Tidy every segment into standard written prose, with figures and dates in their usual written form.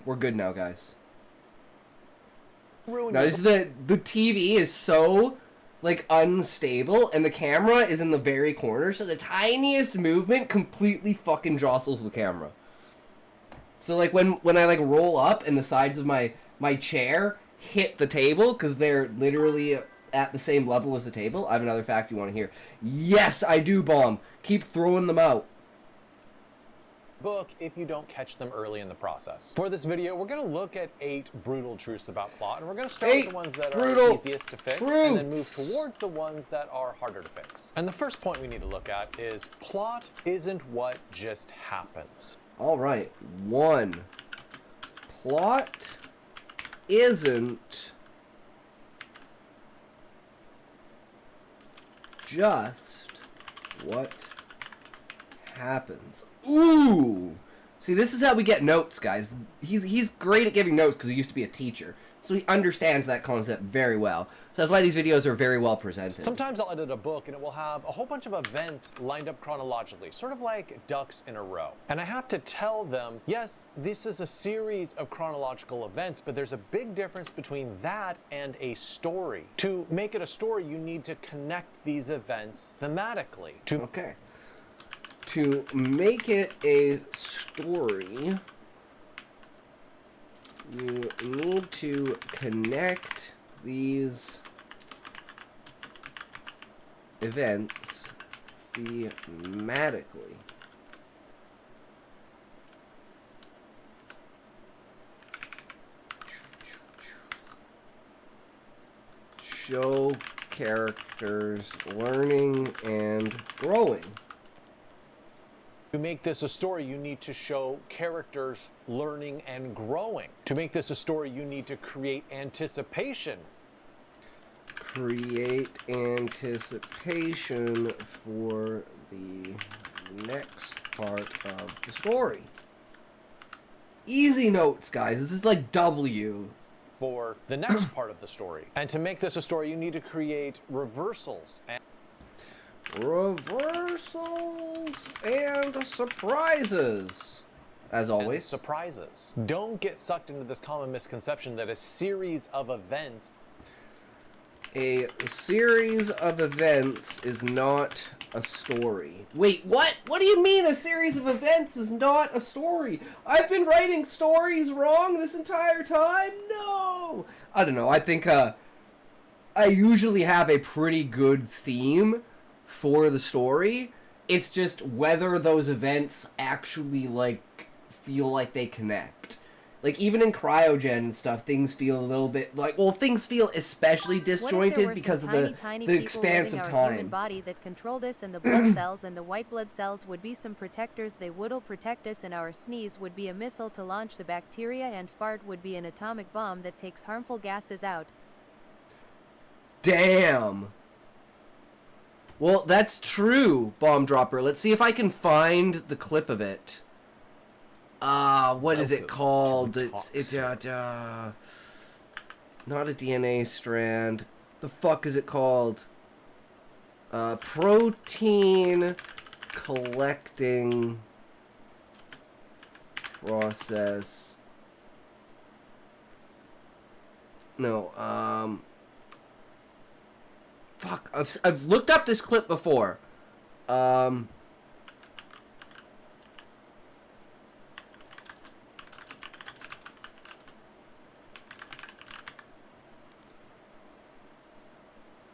We're good now, guys. Ruin Now, this is the TV is so, like, unstable, and the camera is in the very corner, so the tiniest movement completely fucking jostles the camera. So, like, when I, like, roll up and the sides of my chair hit the table, because they're literally at the same level as the table. I have another fact you want to hear. Yes, I do, Bomb. Keep throwing them out. book if you don't catch them early in the process. For this video, we're going to look at 8 brutal truths about plot, and we're going to start with the ones that are easiest to fix, and then move towards the ones that are harder to fix. And the first point we need to look at is plot isn't what just happens. All right, 1. Plot isn't just what happens. Ooh! See, this is how we get notes, guys. He's great at giving notes because he used to be a teacher. So he understands that concept very well. So that's why these videos are very well presented. Sometimes I'll edit a book and it will have a whole bunch of events lined up chronologically, sort of like ducks in a row. And I have to tell them, yes, this is a series of chronological events, but there's a big difference between that and a story. To make it a story, you need to connect these events thematically. Okay. To make it a story, you need to connect these events thematically. Show characters learning and growing. To make this a story, you need to show characters learning and growing. To make this a story, you need to create anticipation. Create anticipation for the next part of the story. Easy notes, guys. This is like W. For the next part of the story. And to make this a story, you need to create reversals. Reversals and surprises, as always. Surprises. Don't get sucked into this common misconception that a series of events is not a story. Wait, what? What do you mean a series of events is not a story? I've been writing stories wrong this entire time? No! I don't know. I think I usually have a pretty good theme for the story. It's just whether those events actually, like, feel like they connect. Like, even in cryogen and stuff, things feel a little bit like, well, things feel especially disjointed because of the expanse of time. Human body that controlled us, and the blood cells and the white blood cells would be some protectors. They would protect us, and our sneeze would be a missile to launch the bacteria, and fart would be an atomic bomb that takes harmful gases out. Damn. Well, that's true, Bomb Dropper. Let's see if I can find the clip of it. What is it called? It's not a DNA strand. The fuck is it called? Protein collecting process. No, fuck, I've looked up this clip before.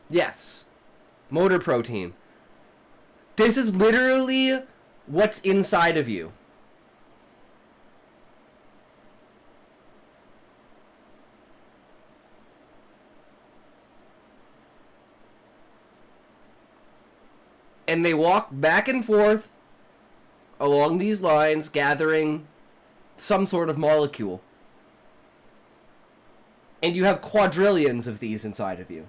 Yes. Motor protein. This is literally what's inside of you. And they walk back and forth along these lines, gathering some sort of molecule. And you have quadrillions of these inside of you.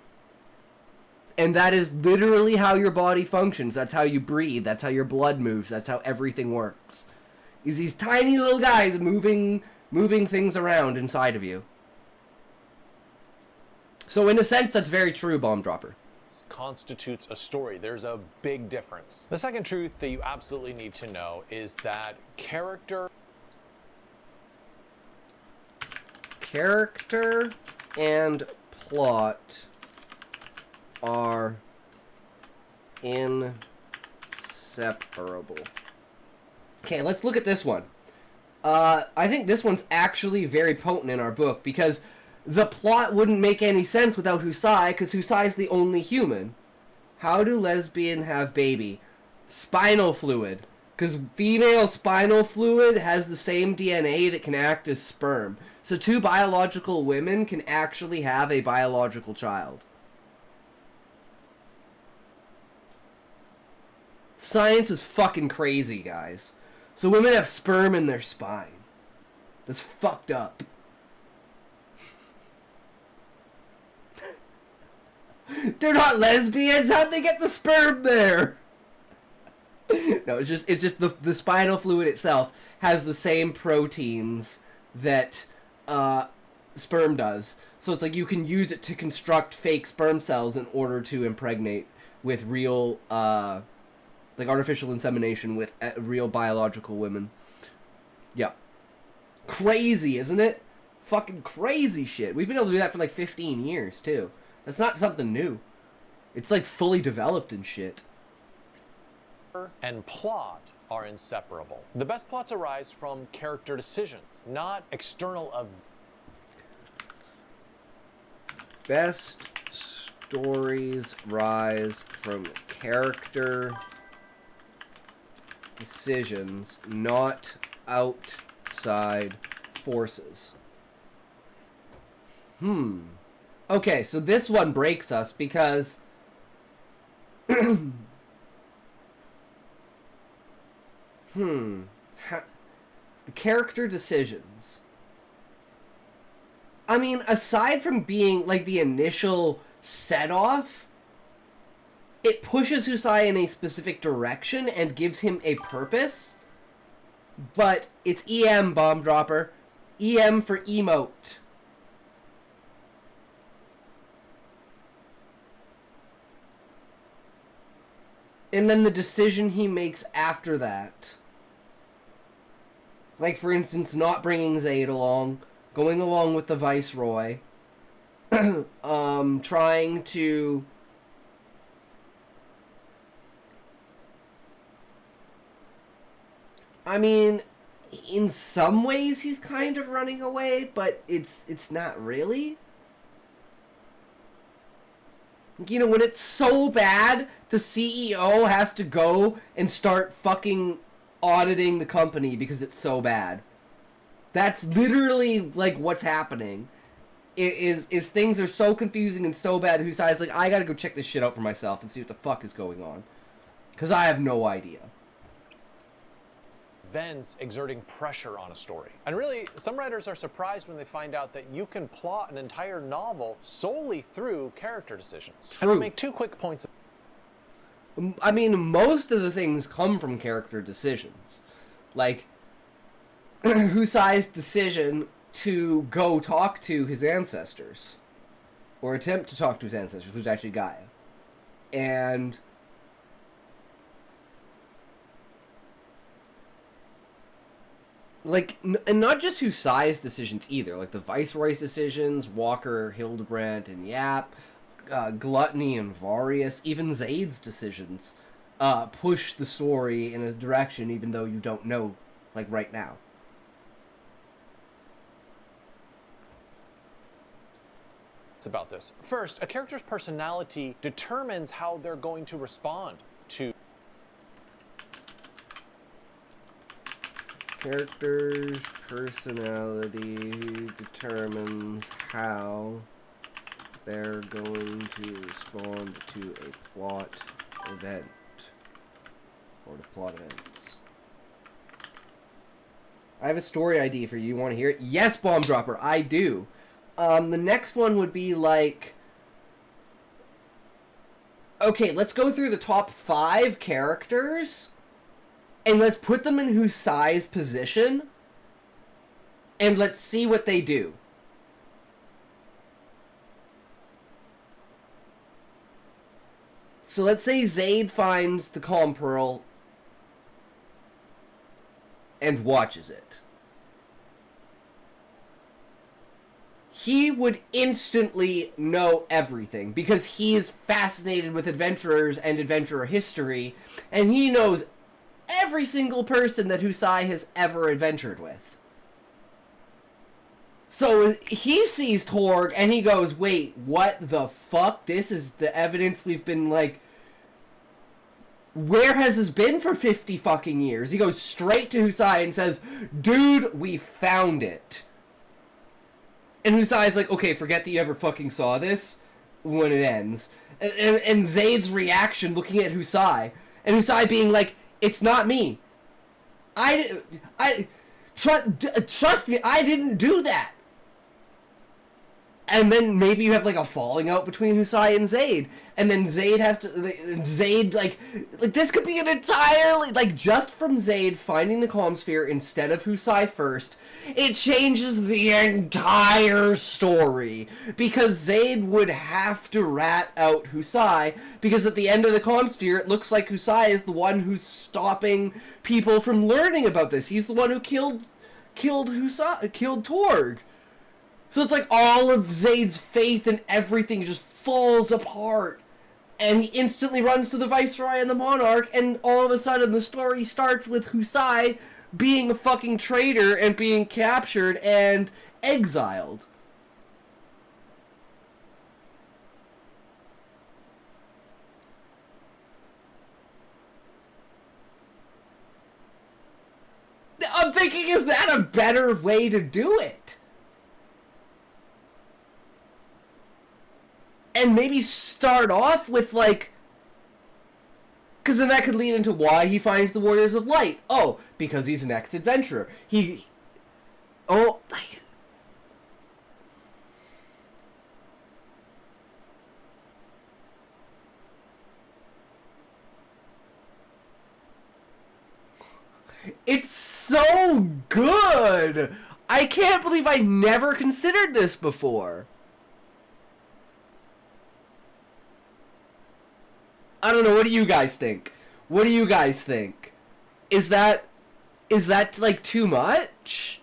And that is literally how your body functions. That's how you breathe. That's how your blood moves. That's how everything works. Is these tiny little guys moving things around inside of you. So in a sense, that's very true, Bomb Dropper. Constitutes a story. There's a big difference. The second truth that you absolutely need to know is that character Character and plot are inseparable. Okay, let's look at this one. I think this one's actually very potent in our book because the plot wouldn't make any sense without Husai, because Husai's the only human. How do lesbian have baby? Spinal fluid. Because female spinal fluid has the same DNA that can act as sperm. So two biological women can actually have a biological child. Science is fucking crazy, guys. So women have sperm in their spine. That's fucked up. They're not lesbians. How'd they get the sperm there? No, it's just the spinal fluid itself has the same proteins that sperm does. So it's like you can use it to construct fake sperm cells in order to impregnate with real, like artificial insemination with real biological women. Yep. Crazy, isn't it? Fucking crazy shit. We've been able to do that for like 15 years, too. That's not something new. It's like fully developed and shit. And plot are inseparable. The best plots arise from character decisions, not external Best stories rise from character decisions, not outside forces. Okay, so this one breaks us because the character decisions. I mean, aside from being like the initial set-off, it pushes Husai in a specific direction and gives him a purpose. But it's EM, bomb dropper. EM for emote. And then the decision he makes after that. Like, for instance, not bringing Zayd along, going along with the Viceroy, trying to... I mean, in some ways he's kind of running away, but it's not really. You know, when it's so bad, the CEO has to go and start fucking auditing the company because it's so bad. That's literally, like, what's happening. Is things are so confusing and so bad that Husai's like, I gotta go check this shit out for myself and see what the fuck is going on. Because I have no idea. events exerting pressure on a story. And really, some writers are surprised when they find out that you can plot an entire novel solely through character decisions. And I'll make 2 quick points. I mean, most of the things come from character decisions. Like, Husai's decision to go talk to his ancestors. Or attempt to talk to his ancestors, which is actually Gaia. And... like, and not just Husai's decisions either. Like, the Viceroy's decisions, Walker, Hildebrandt, and Yap, Gluttony and Varius, even Zayd's decisions push the story in a direction even though you don't know, like, right now. About this. First, a character's personality determines how they're going to respond to Character's personality determines how they're going to respond to a plot event or to plot events. I have a story ID for you. You want to hear it? Yes, Bomb Dropper, I do. The next one would be like... okay, let's go through the top 5 characters, and let's put them in Husai's position, and let's see what they do. So let's say Zayd finds the Calm Pearl and watches it. he would instantly know everything because he is fascinated with adventurers and adventurer history, and he knows every single person that Husai has ever adventured with. So he sees Torg and he goes, wait, what the fuck? This is the evidence we've been, like, where has this been for 50 fucking years? He goes straight to Husai and says, dude, we found it. And Husai's like, okay, forget that you ever fucking saw this when it ends. And Zaid's reaction looking at Husai, and Husai being like, it's not me. Trust me, I didn't do that. And then maybe you have, like, a falling out between Husai and Zaid. And then Zaid has to... Zaid, like this could be an entirely... Like, just from Zaid finding the Calm Sphere instead of Husai first, it changes the entire story. Because Zaid would have to rat out Husai, because at the end of the Calm Sphere, it looks like Husai is the one who's stopping people from learning about this. He's the one who killed Torg. So it's like all of Zaid's faith and everything just falls apart. And he instantly runs to the Viceroy and the Monarch, and all of a sudden the story starts with Husai being a fucking traitor and being captured and exiled. I'm thinking, is that a better way to do it? And maybe start off with, like... Because then that could lead into why he finds the Warriors of Light. Oh, because he's an ex-adventurer. Oh, like... It's so good! I can't believe I never considered this before. I don't know, what do you guys think? What do you guys think? Is that like too much?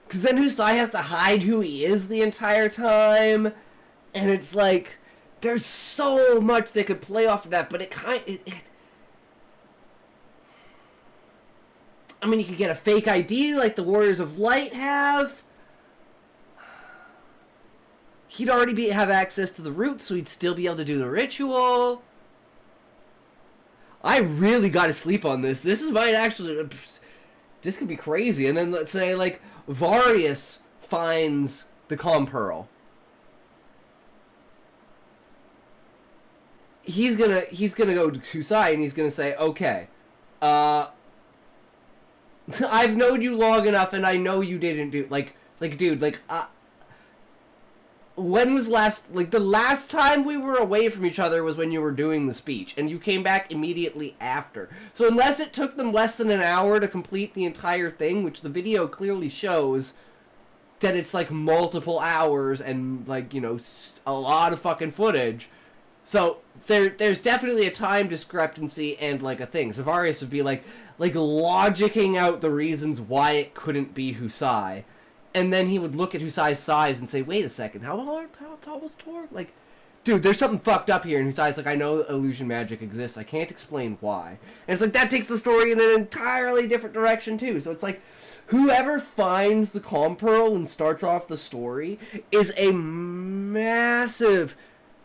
Because then Husai has to hide who he is the entire time, and it's like... There's so much they could play off of that, but I mean, you could get a fake ID like the Warriors of Light have. He'd already have access to the root, so he'd still be able to do the ritual. I really got to sleep on this. This could be crazy. And then let's say, like, Varius finds the Calm Pearl. He's gonna go to Husai and he's gonna say, okay, I've known you long enough and I know you didn't do, dude, when was the last time we were away from each other was when you were doing the speech, and you came back immediately after. So unless it took them less than an hour to complete the entire thing, which the video clearly shows that it's, like, multiple hours and, like, you know, a lot of fucking footage. So there's definitely a time discrepancy and, like, a thing. Zavarius would be like logicking out the reasons why it couldn't be Husai, and then he would look at Husai's size and say, "Wait a second, how tall was Torg? Like, dude, there's something fucked up here." And Husai's like, "I know illusion magic exists. I can't explain why." And it's like that takes the story in an entirely different direction too. So it's like, whoever finds the Calm Pearl and starts off the story is a massive,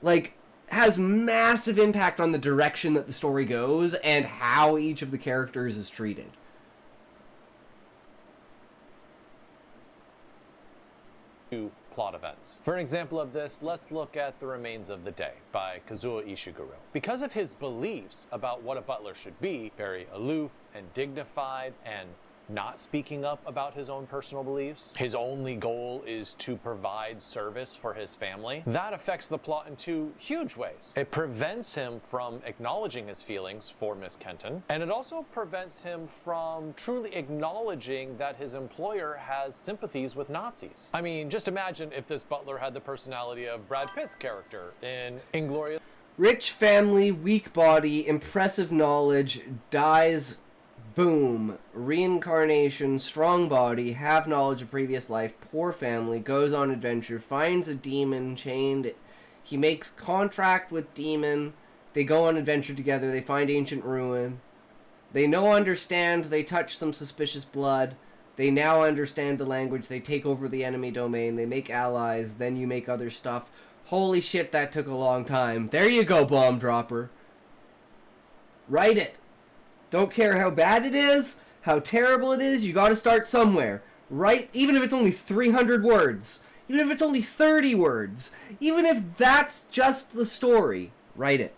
like, has massive impact on the direction that the story goes and how each of the characters is treated. Plot events. For an example of this, let's look at The Remains of the Day by Kazuo Ishiguro. Because of his beliefs about what a butler should be, very aloof and dignified and not speaking up about his own personal beliefs. His only goal is to provide service for his family. That affects the plot in two huge ways. It prevents him from acknowledging his feelings for Miss Kenton, and it also prevents him from truly acknowledging that his employer has sympathies with Nazis. I mean, just imagine if this butler had the personality of Brad Pitt's character in Inglourious. Rich family, weak body, impressive knowledge, dies, boom. Reincarnation, strong body, have knowledge of previous life, poor family, goes on adventure, finds a demon chained. He makes contract with demon. They go on adventure together. They find ancient ruin. They now understand. They touch some suspicious blood. They now understand the language. They take over the enemy domain. They make allies. Then you make other stuff. Holy shit, that took a long time. There you go, bomb dropper. Write it. Don't care how bad it is, how terrible it is, you gotta start somewhere. Write, even if it's only 300 words. Even if it's only 30 words. Even if that's just the story. Write it.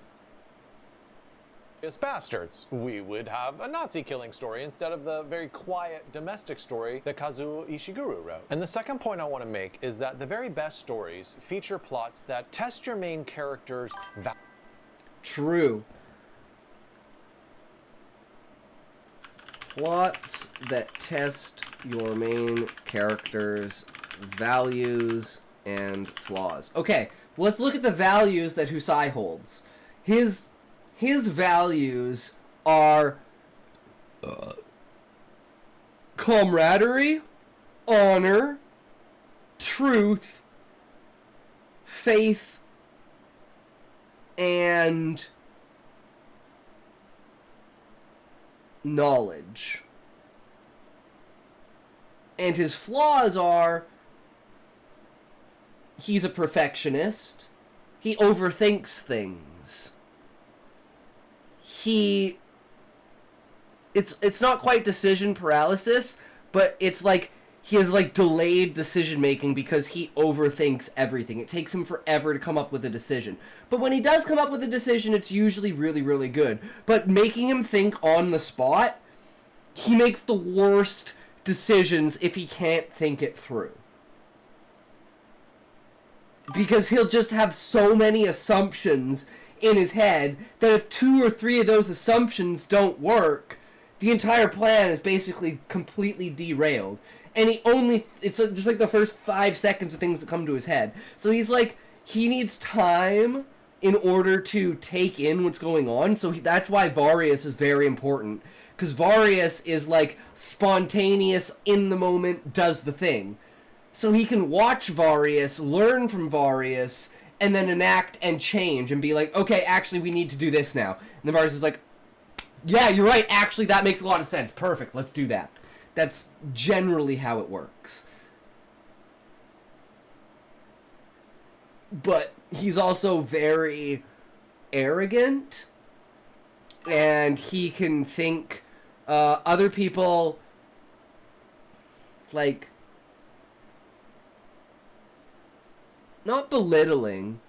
Bastards. We would have a Nazi killing story instead of the very quiet domestic story that Kazuo Ishiguro wrote. And the second point I want to make is that the very best stories feature plots that test your main character's True. Plots that test your main character's values and flaws. Okay, well, let's look at the values that Husai holds. His values are camaraderie, honor, truth, faith, and knowledge. And his flaws are he's a perfectionist. He overthinks things. It's not quite decision paralysis, but it's like he has like delayed decision making because he overthinks everything. It takes him forever to come up with a decision. But when he does come up with a decision, it's usually really, really good. But making him think on the spot, he makes the worst decisions if he can't think it through. Because he'll just have so many assumptions in his head that if 2 or 3 of those assumptions don't work, the entire plan is basically completely derailed. And it's just like the first 5 seconds of things that come to his head. So he's like, he needs time in order to take in what's going on. So that's why Varius is very important. Because Varius is like spontaneous, in the moment, does the thing. So he can watch Varius, learn from Varius, and then enact and change and be like, okay, actually we need to do this now. And then Varius is like, yeah, you're right, actually that makes a lot of sense. Perfect, let's do that. That's generally how it works. But he's also very arrogant, and he can think other people, like, not belittling,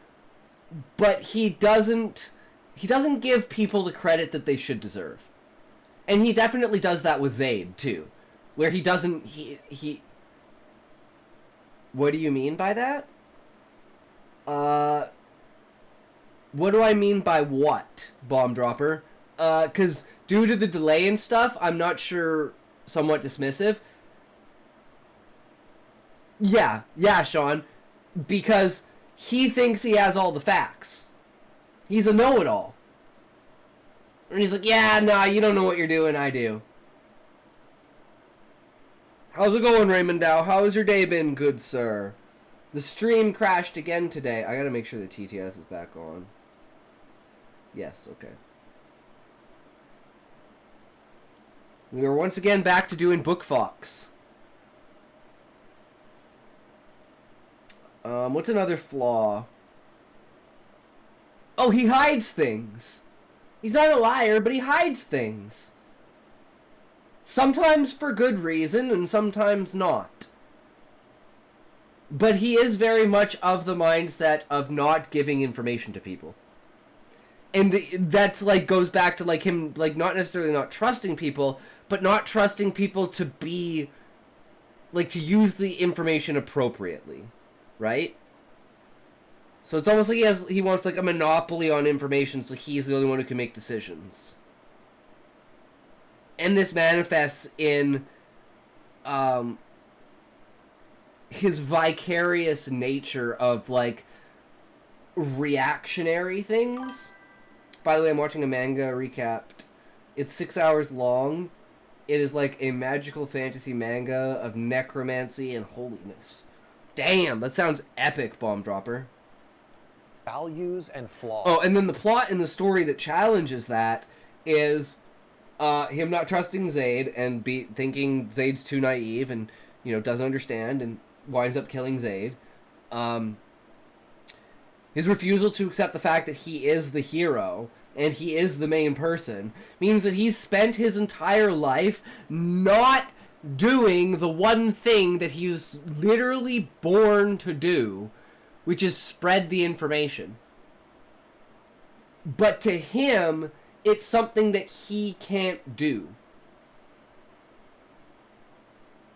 but he doesn't give people the credit that they should deserve. And he definitely does that with Zaid, too. Where he doesn't, what do you mean by that? What do I mean by what, Bomb Dropper? 'Cause due to the delay and stuff, I'm not sure, somewhat dismissive. Yeah, Sean. Because he thinks he has all the facts. He's a know-it-all. And he's like, yeah, nah, you don't know what you're doing, I do. How's it going, Raymond Dow? How has your day been, good sir? The stream crashed again today. I gotta make sure the TTS is back on. Yes, okay. We are once again back to doing Bookfox. What's another flaw? Oh, he hides things. He's not a liar, but he hides things. Sometimes for good reason, and sometimes not. But he is very much of the mindset of not giving information to people. And that's, like, goes back to, like, him, like, not necessarily not trusting people, but not trusting people to be, like, to use the information appropriately, right? So it's almost like he wants, like, a monopoly on information, so he's the only one who can make decisions. And this manifests in his vicarious nature of, like, reactionary things. By the way, I'm watching a manga recapped. It's 6 hours long. It is like a magical fantasy manga of necromancy and holiness. Damn, that sounds epic, Bomb Dropper. Values and flaws. Oh, and then the plot in the story that challenges that is him not trusting Zaid and thinking Zaid's too naive and, you know, doesn't understand and winds up killing Zaid. His refusal to accept the fact that he is the hero and he is the main person means that he's spent his entire life not doing the one thing that he was literally born to do, which is spread the information. But to him, it's something that he can't do.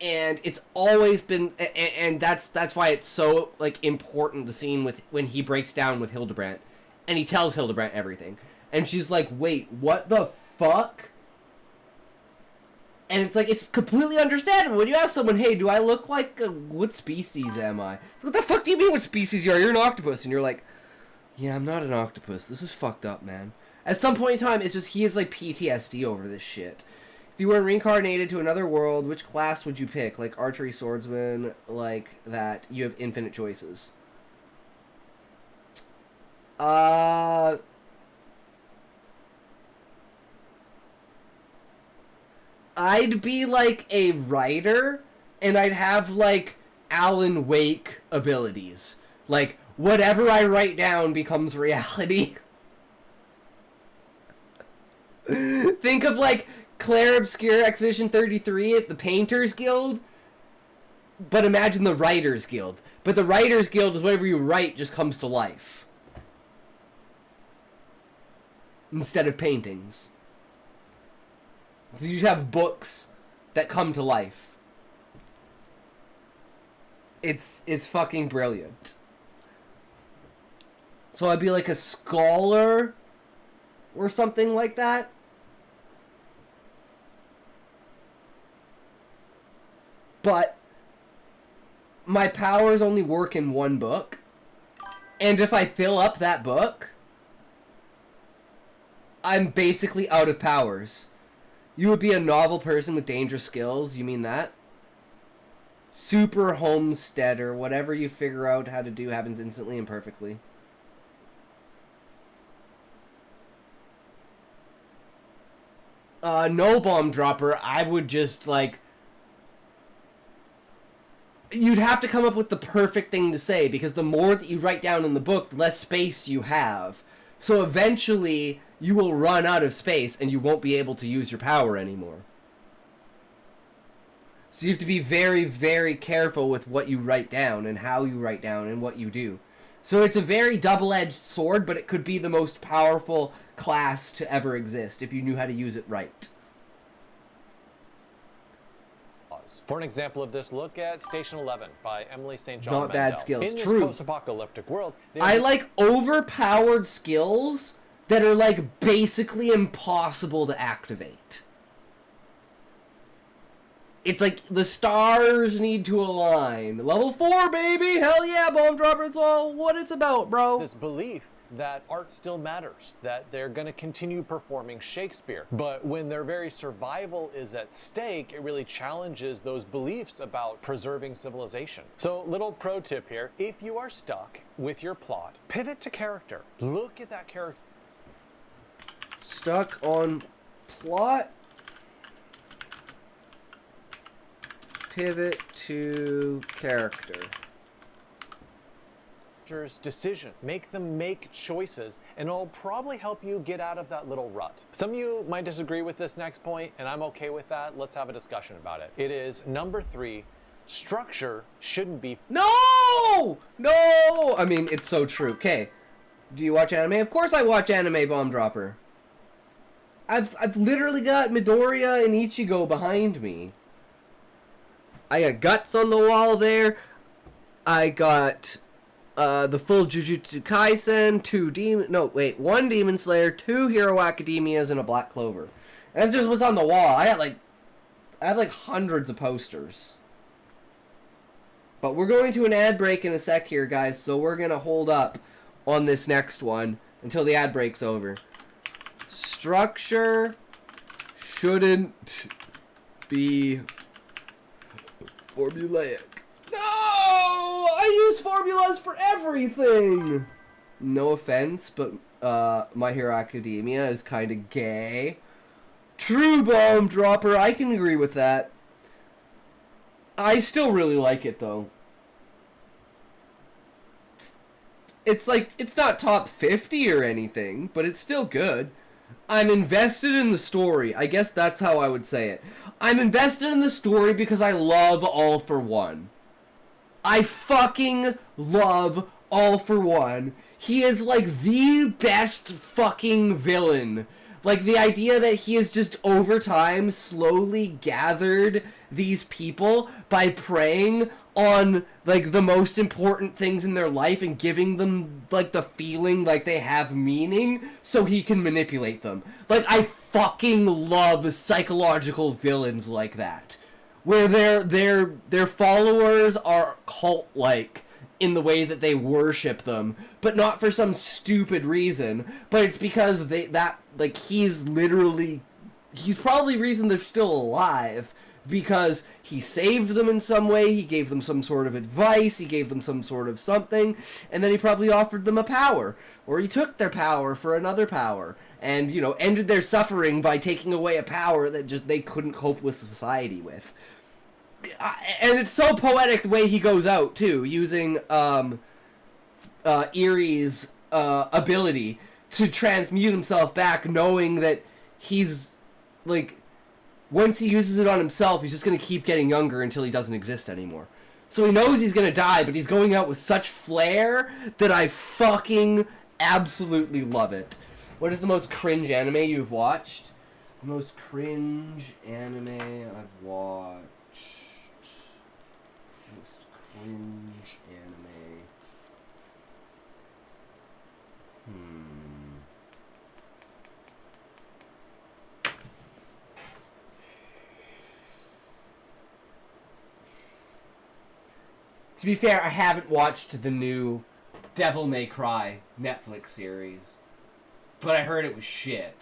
And it's always been, and that's why it's so, like, important, the scene with when he breaks down with Hildebrandt, and he tells Hildebrandt everything, and she's like, "Wait, what the fuck?" And it's like, it's completely understandable when you ask someone, "Hey, do I look like what species am I?" It's like, what the fuck do you mean what species you are? You're an octopus, and you're like, "Yeah, I'm not an octopus. This is fucked up, man." At some point in time, it's just he has, like, PTSD over this shit. If you were reincarnated to another world, which class would you pick? Like archery, swordsman, like that. You have infinite choices. I'd be like a writer, and I'd have like Alan Wake abilities. Like, whatever I write down becomes reality. Think of like Claire Obscure Expedition 33 at the Painters Guild, but imagine the Writers Guild. But the Writers Guild is whatever you write just comes to life. Instead of paintings. So you just have books that come to life. It's fucking brilliant. So I'd be like a scholar or something like that. But my powers only work in one book. And if I fill up that book, I'm basically out of powers. You would be a novel person with dangerous skills. You mean that? Super homesteader. Whatever you figure out how to do happens instantly and perfectly. No, Bomb Dropper. I would just, like... You'd have to come up with the perfect thing to say, because the more that you write down in the book, the less space you have. So eventually, you will run out of space, and you won't be able to use your power anymore. So you have to be very, very careful with what you write down, and how you write down, and what you do. So it's a very double-edged sword, but it could be the most powerful class to ever exist, if you knew how to use it right. For an example of this, look at Station 11 by Emily St. John Not Mandel. bad skills. In True. this post-apocalyptic world, I like overpowered skills that are like basically impossible to activate. It's like the stars need to align. Level 4, baby! Hell yeah, Bomb Dropper, it's all what it's about, bro. this belief that art still matters, that they're going to continue performing Shakespeare. But when their very survival is at stake, it really challenges those beliefs about preserving civilization. So, little pro tip here, if you are stuck with your plot, pivot to character. Look at that character. Stuck on plot. Pivot to character. Decision. Make them make choices, and it'll probably help you get out of that little rut. Some of you might disagree with this next point, and I'm okay with that. Let's have a discussion about it. It is number 3. Structure shouldn't be... No! No! I mean, it's so true. Okay. Do you watch anime? Of course I watch anime, Bomb Dropper. I've literally got Midoriya and Ichigo behind me. I got Guts on the wall there. I got the full Jujutsu Kaisen, one Demon Slayer, 2 Hero Academias, and a Black Clover. That's just what's on the wall. I have like hundreds of posters. But we're going to an ad break in a sec here, guys, so we're going to hold up on this next one until the ad break's over. Structure shouldn't be formulaic. No! I use formulas for everything! No offense, but My Hero Academia is kind of gay. True, Bomb Dropper, I can agree with that. I still really like it, though. It's like, it's not top 50 or anything, but it's still good. I'm invested in the story. I guess that's how I would say it. I'm invested in the story because I love All for One. I fucking love All for One. He is like the best fucking villain. Like, the idea that he has just over time slowly gathered these people by preying on like the most important things in their life and giving them like the feeling like they have meaning so he can manipulate them. Like, I fucking love psychological villains like that, where their followers are cult-like in the way that they worship them, but not for some stupid reason, but it's because he's probably the reason they're still alive, because he saved them in some way, he gave them some sort of advice, he gave them some sort of something, and then he probably offered them a power, or he took their power for another power, and, you know, ended their suffering by taking away a power that just they couldn't cope with society with. And it's so poetic the way he goes out, too, using Erie's ability to transmute himself back, knowing that he's, like, once he uses it on himself, he's just going to keep getting younger until he doesn't exist anymore. So he knows he's going to die, but he's going out with such flair that I fucking absolutely love it. What is the most cringe anime you've watched? The most cringe anime I've watched. Most cringe anime. To be fair, I haven't watched the new Devil May Cry Netflix series, but I heard it was shit.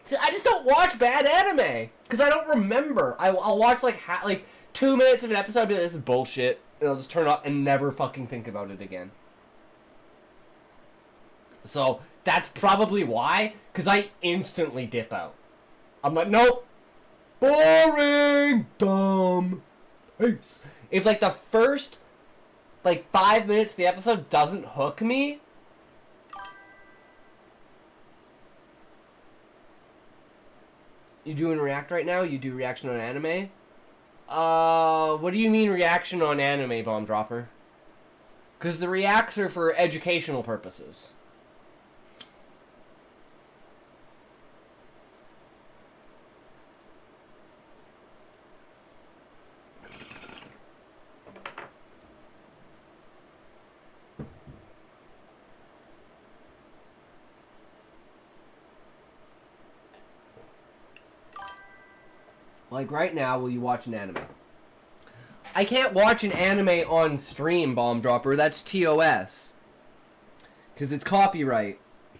See, I just don't watch bad anime because I don't remember. I'll watch like 2 minutes of an episode and be like, this is bullshit, and I'll just turn it off and never fucking think about it again. So that's probably why, because I instantly dip out. I'm like, nope, boring, dumb, peace. If like the first 5 minutes of the episode doesn't hook me, you doing React right now? You do reaction on anime? What do you mean reaction on anime, Bomb Dropper? Because the reacts are for educational purposes. Like right now, will you watch an anime? I can't watch an anime on stream, Bomb Dropper. That's TOS. Because it's copyright.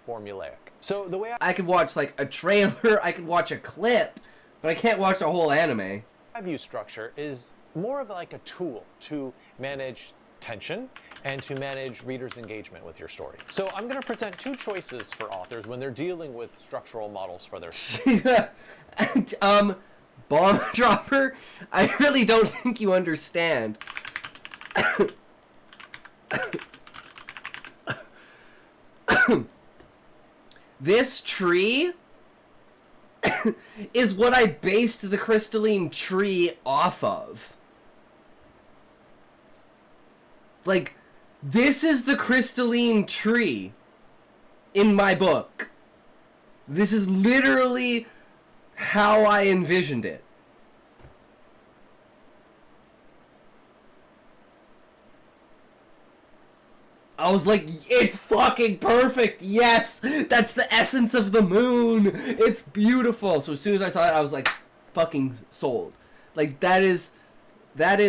Formulaic. So the way I could watch like a trailer, I could watch a clip, but I can't watch the whole anime. I view structure is more of like a tool to manage tension and to manage readers' engagement with your story. So I'm going to present 2 choices for authors when they're dealing with structural models for their story. Bomb Dropper, I really don't think you understand. This tree is what I based the crystalline tree off of. Like, this is the crystalline tree in my book. This is literally how I envisioned it. I was like, it's fucking perfect. Yes, that's the essence of the moon. It's beautiful. So as soon as I saw it, I was like, fucking sold. Like, that is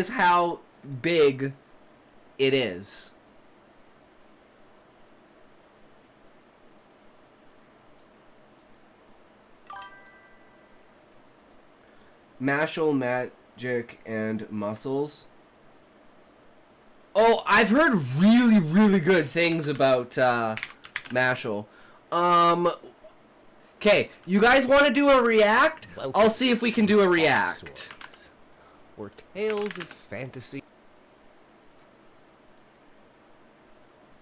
how big it is. Mashal, magic, and muscles. Oh, I've heard really, really good things about Mashal. Okay, you guys want to do a react? I'll see if we can do a react. Or Tales of Fantasy.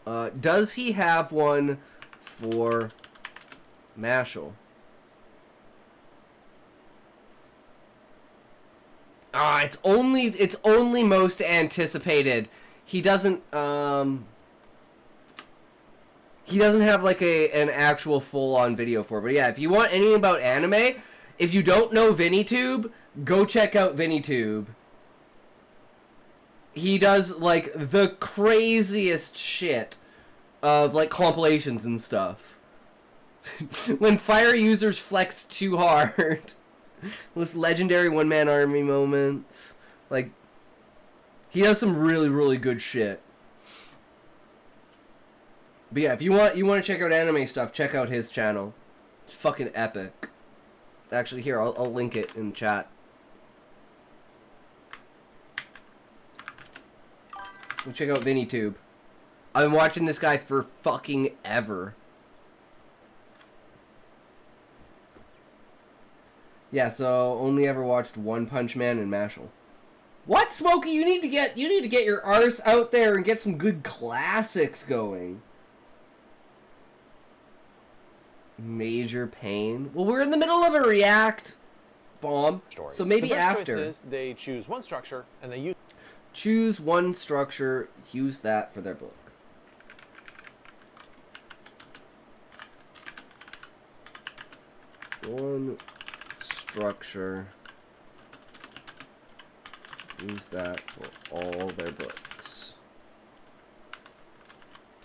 Does he have one for Mashal? It's only most anticipated. He doesn't have like an actual full-on video for it. But yeah, if you want anything about anime, if you don't know VinnyTube, go check out VinnyTube. He does like the craziest shit of like compilations and stuff. When fire users flex too hard. Those legendary one-man army moments. Like, he does some really, really good shit. But yeah, if you want to check out anime stuff, check out his channel. It's fucking epic. Actually, here, I'll link it in chat. Go check out VinnyTube. I've been watching this guy for fucking ever. Yeah, so only ever watched One Punch Man and Mashal. What, Smokey? You need to get your arse out there and get some good classics going. Major Pain. Well, we're in the middle of a react bomb, Stories. so maybe the first after. Choice is they choose one structure and they choose one structure, use that for their book. One structure, use that for all their books.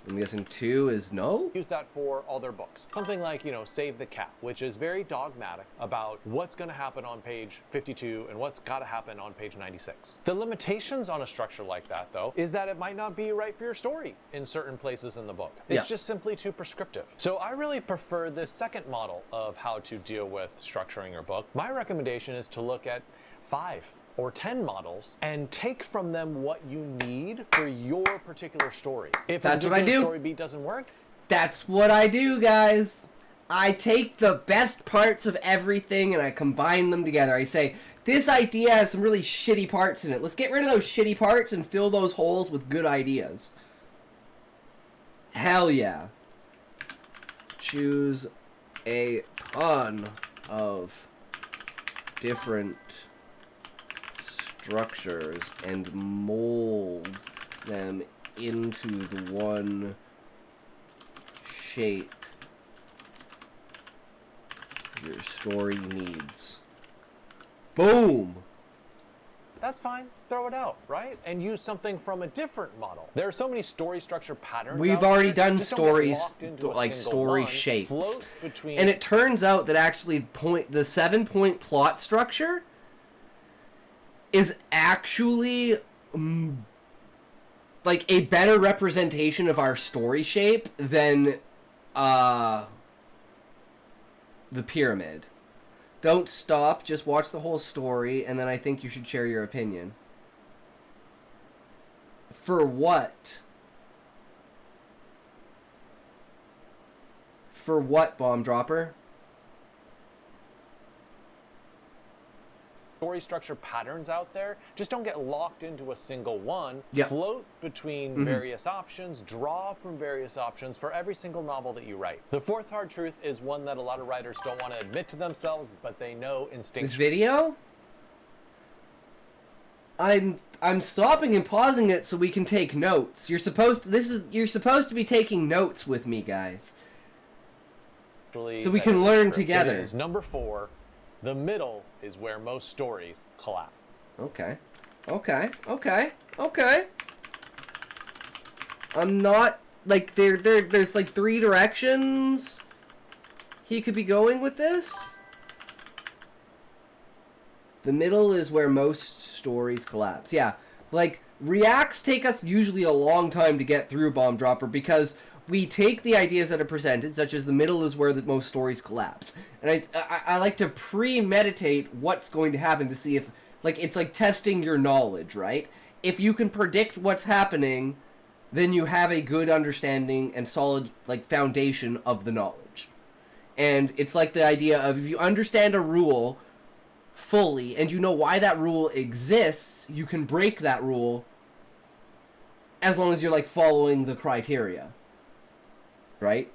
I'm guessing 2 is no? use that for all their books. Something like, Save the Cat, which is very dogmatic about what's going to happen on page 52 and what's got to happen on page 96. The limitations on a structure like that, though, is that it might not be right for your story in certain places in the book. It's just simply too prescriptive. So I really prefer this second model of how to deal with structuring your book. My recommendation is to look at 5 or 10 models and take from them what you need for your particular story. If that's a what I do. Story beat doesn't work, that's what I do, guys. I take the best parts of everything and I combine them together. I say, this idea has some really shitty parts in it. Let's get rid of those shitty parts and fill those holes with good ideas. Hell yeah. Choose a ton of different structures and mold them into the one shape your story needs. Boom! that's fine. Throw it out, right? And use something from a different model. There are so many story structure patterns. We've out already there. done Just don't get stories, locked into a like single story one. shapes. Float between... And it turns out that actually the 7-point plot structure is actually like a better representation of our story shape than the pyramid. Don't stop, just watch the whole story, and then I think you should share your opinion. For what? For what, Bomb Dropper? story structure patterns out there. Just don't get locked into a single one. Yep. Float between various options, draw from various options for every single novel that you write. The fourth hard truth is one that a lot of writers don't want to admit to themselves, but they know instinctually. This video? I'm stopping and pausing it so we can take notes. You're supposed to be taking notes with me, guys. So we can learn together. It is number 4. The middle is where most stories collapse. Okay. I'm not like there's like 3 directions he could be going with this. The middle is where most stories collapse. Yeah, like reacts take us usually a long time to get through, Bomb Dropper, because we take the ideas that are presented, such as the middle is where the most stories collapse, and I like to premeditate what's going to happen to see if, like, it's like testing your knowledge, right? If you can predict what's happening, then you have a good understanding and solid, like, foundation of the knowledge. And it's like the idea of, if you understand a rule fully and you know why that rule exists, you can break that rule as long as you're, like, following the criteria. Right?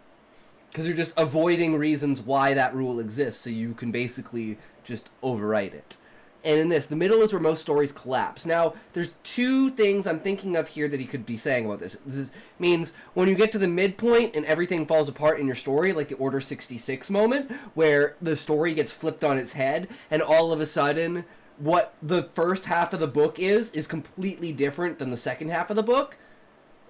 Because you're just avoiding reasons why that rule exists, so you can basically just overwrite it. And in this, the middle is where most stories collapse. Now, there's 2 things I'm thinking of here that he could be saying about this. Means when you get to the midpoint and everything falls apart in your story, like the Order 66 moment, where the story gets flipped on its head, and all of a sudden, what the first half of the book is completely different than the second half of the book.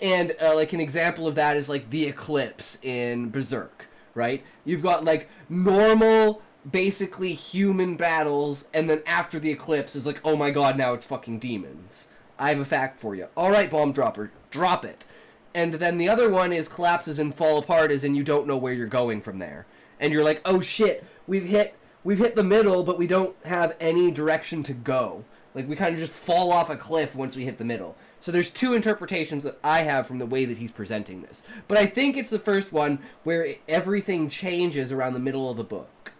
And, like, an example of that is, like, the eclipse in Berserk, right? You've got, like, normal, basically human battles, and then after the eclipse is like, oh my god, now it's fucking demons. I have a fact for you. Alright, Bomb Dropper, drop it. And then the other one is collapses and fall apart, as in you don't know where you're going from there. And you're like, oh shit, we've hit the middle, but we don't have any direction to go. Like, we kind of just fall off a cliff once we hit the middle. So there's 2 interpretations that I have from the way that he's presenting this. But I think it's the first one where everything changes around the middle of the book.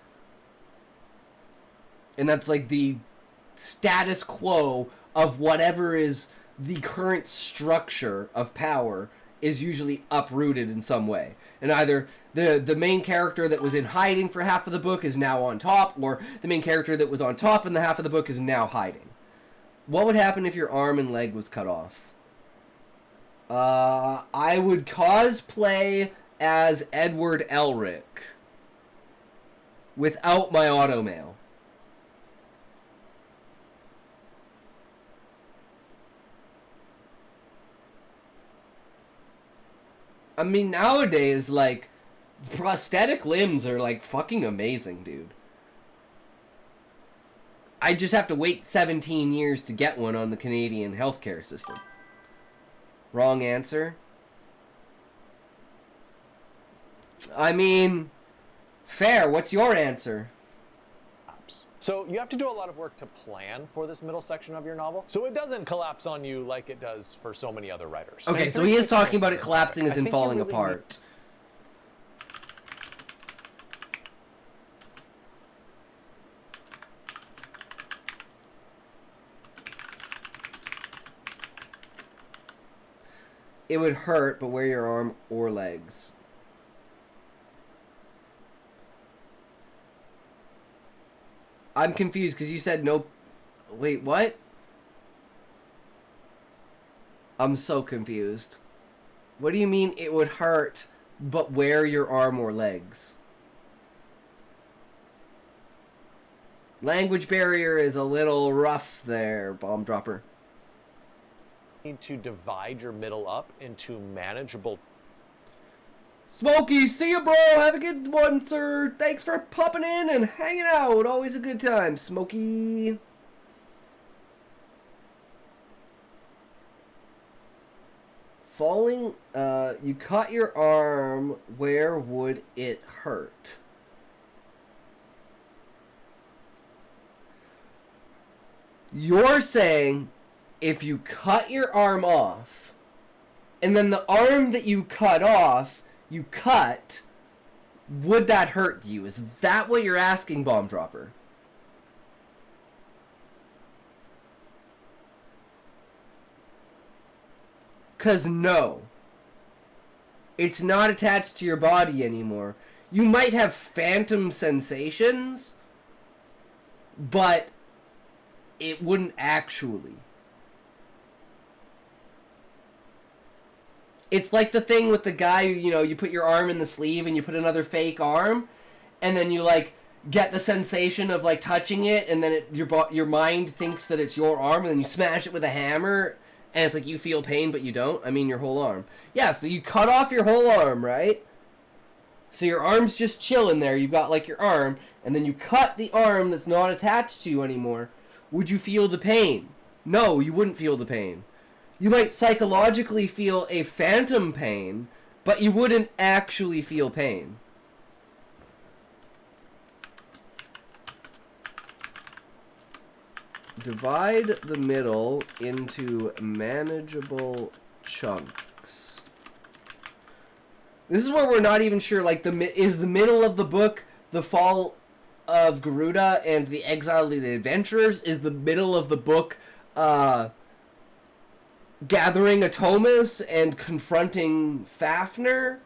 And that's like the status quo of whatever is the current structure of power is usually uprooted in some way. And either the main character that was in hiding for half of the book is now on top, or the main character that was on top in the half of the book is now hiding. What would happen if your arm and leg was cut off? I would cosplay as Edward Elric without my automail. I mean, nowadays, like, prosthetic limbs are, like, fucking amazing, dude. I just have to wait 17 years to get one on the Canadian healthcare system. Wrong answer. I mean, fair. What's your answer? So you have to do a lot of work to plan for this middle section of your novel, so it doesn't collapse on you like it does for so many other writers. Okay, so he is talking about it collapsing as in falling apart. It would hurt, but wear your arm or legs. I'm confused because you said no. Wait, what? I'm so confused. What do you mean it would hurt, but wear your arm or legs? Language barrier is a little rough there, Bomb Dropper. Need to divide your middle up into manageable. Smokey, see you, bro. Have a good one, sir. Thanks for popping in and hanging out. Always a good time, Smokey. Falling, you cut your arm. Where would it hurt? You're saying if you cut your arm off, and then the arm that you cut off, you cut, would that hurt you? Is that what you're asking, Bomb Dropper? Because no. It's not attached to your body anymore. You might have phantom sensations, but it wouldn't actually. It's like the thing with the guy who, you put your arm in the sleeve and you put another fake arm, and then you, like, get the sensation of, like, touching it, and then your mind thinks that it's your arm, and then you smash it with a hammer, and it's like you feel pain, but you don't. I mean, your whole arm. Yeah, so you cut off your whole arm, right? So your arm's just chilling there. You've got, like, your arm, and then you cut the arm that's not attached to you anymore. Would you feel the pain? No, you wouldn't feel the pain. You might psychologically feel a phantom pain, but you wouldn't actually feel pain. Divide the middle into manageable chunks. This is where we're not even sure, like, is the middle of the book the fall of Garuda and the exile of the adventurers? Is the middle of the book gathering Atomus and confronting Fafnir?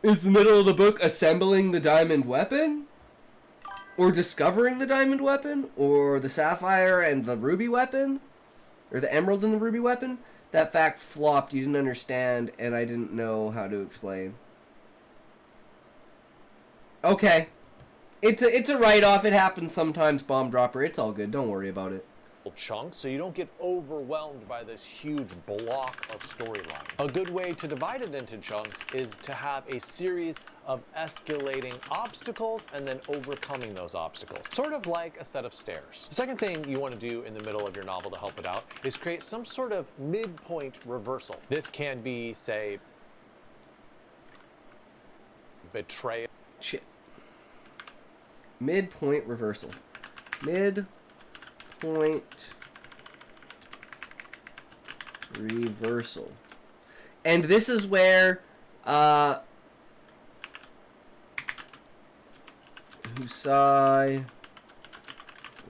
Is the middle of the book assembling the diamond weapon? Or discovering the diamond weapon? Or the sapphire and the ruby weapon? Or the emerald and the ruby weapon? That fact flopped, you didn't understand, and I didn't know how to explain. Okay. It's a write-off, it happens sometimes, Bomb Dropper. It's all good, don't worry about it. Chunks so you don't get overwhelmed by this huge block of storyline. A good way to divide it into chunks is to have a series of escalating obstacles and then overcoming those obstacles, sort of like a set of stairs. The second thing you want to do in the middle of your novel to help it out is create some sort of midpoint reversal. This can be, say, betrayal. Shit. Midpoint reversal. Midpoint reversal. And this is where Husai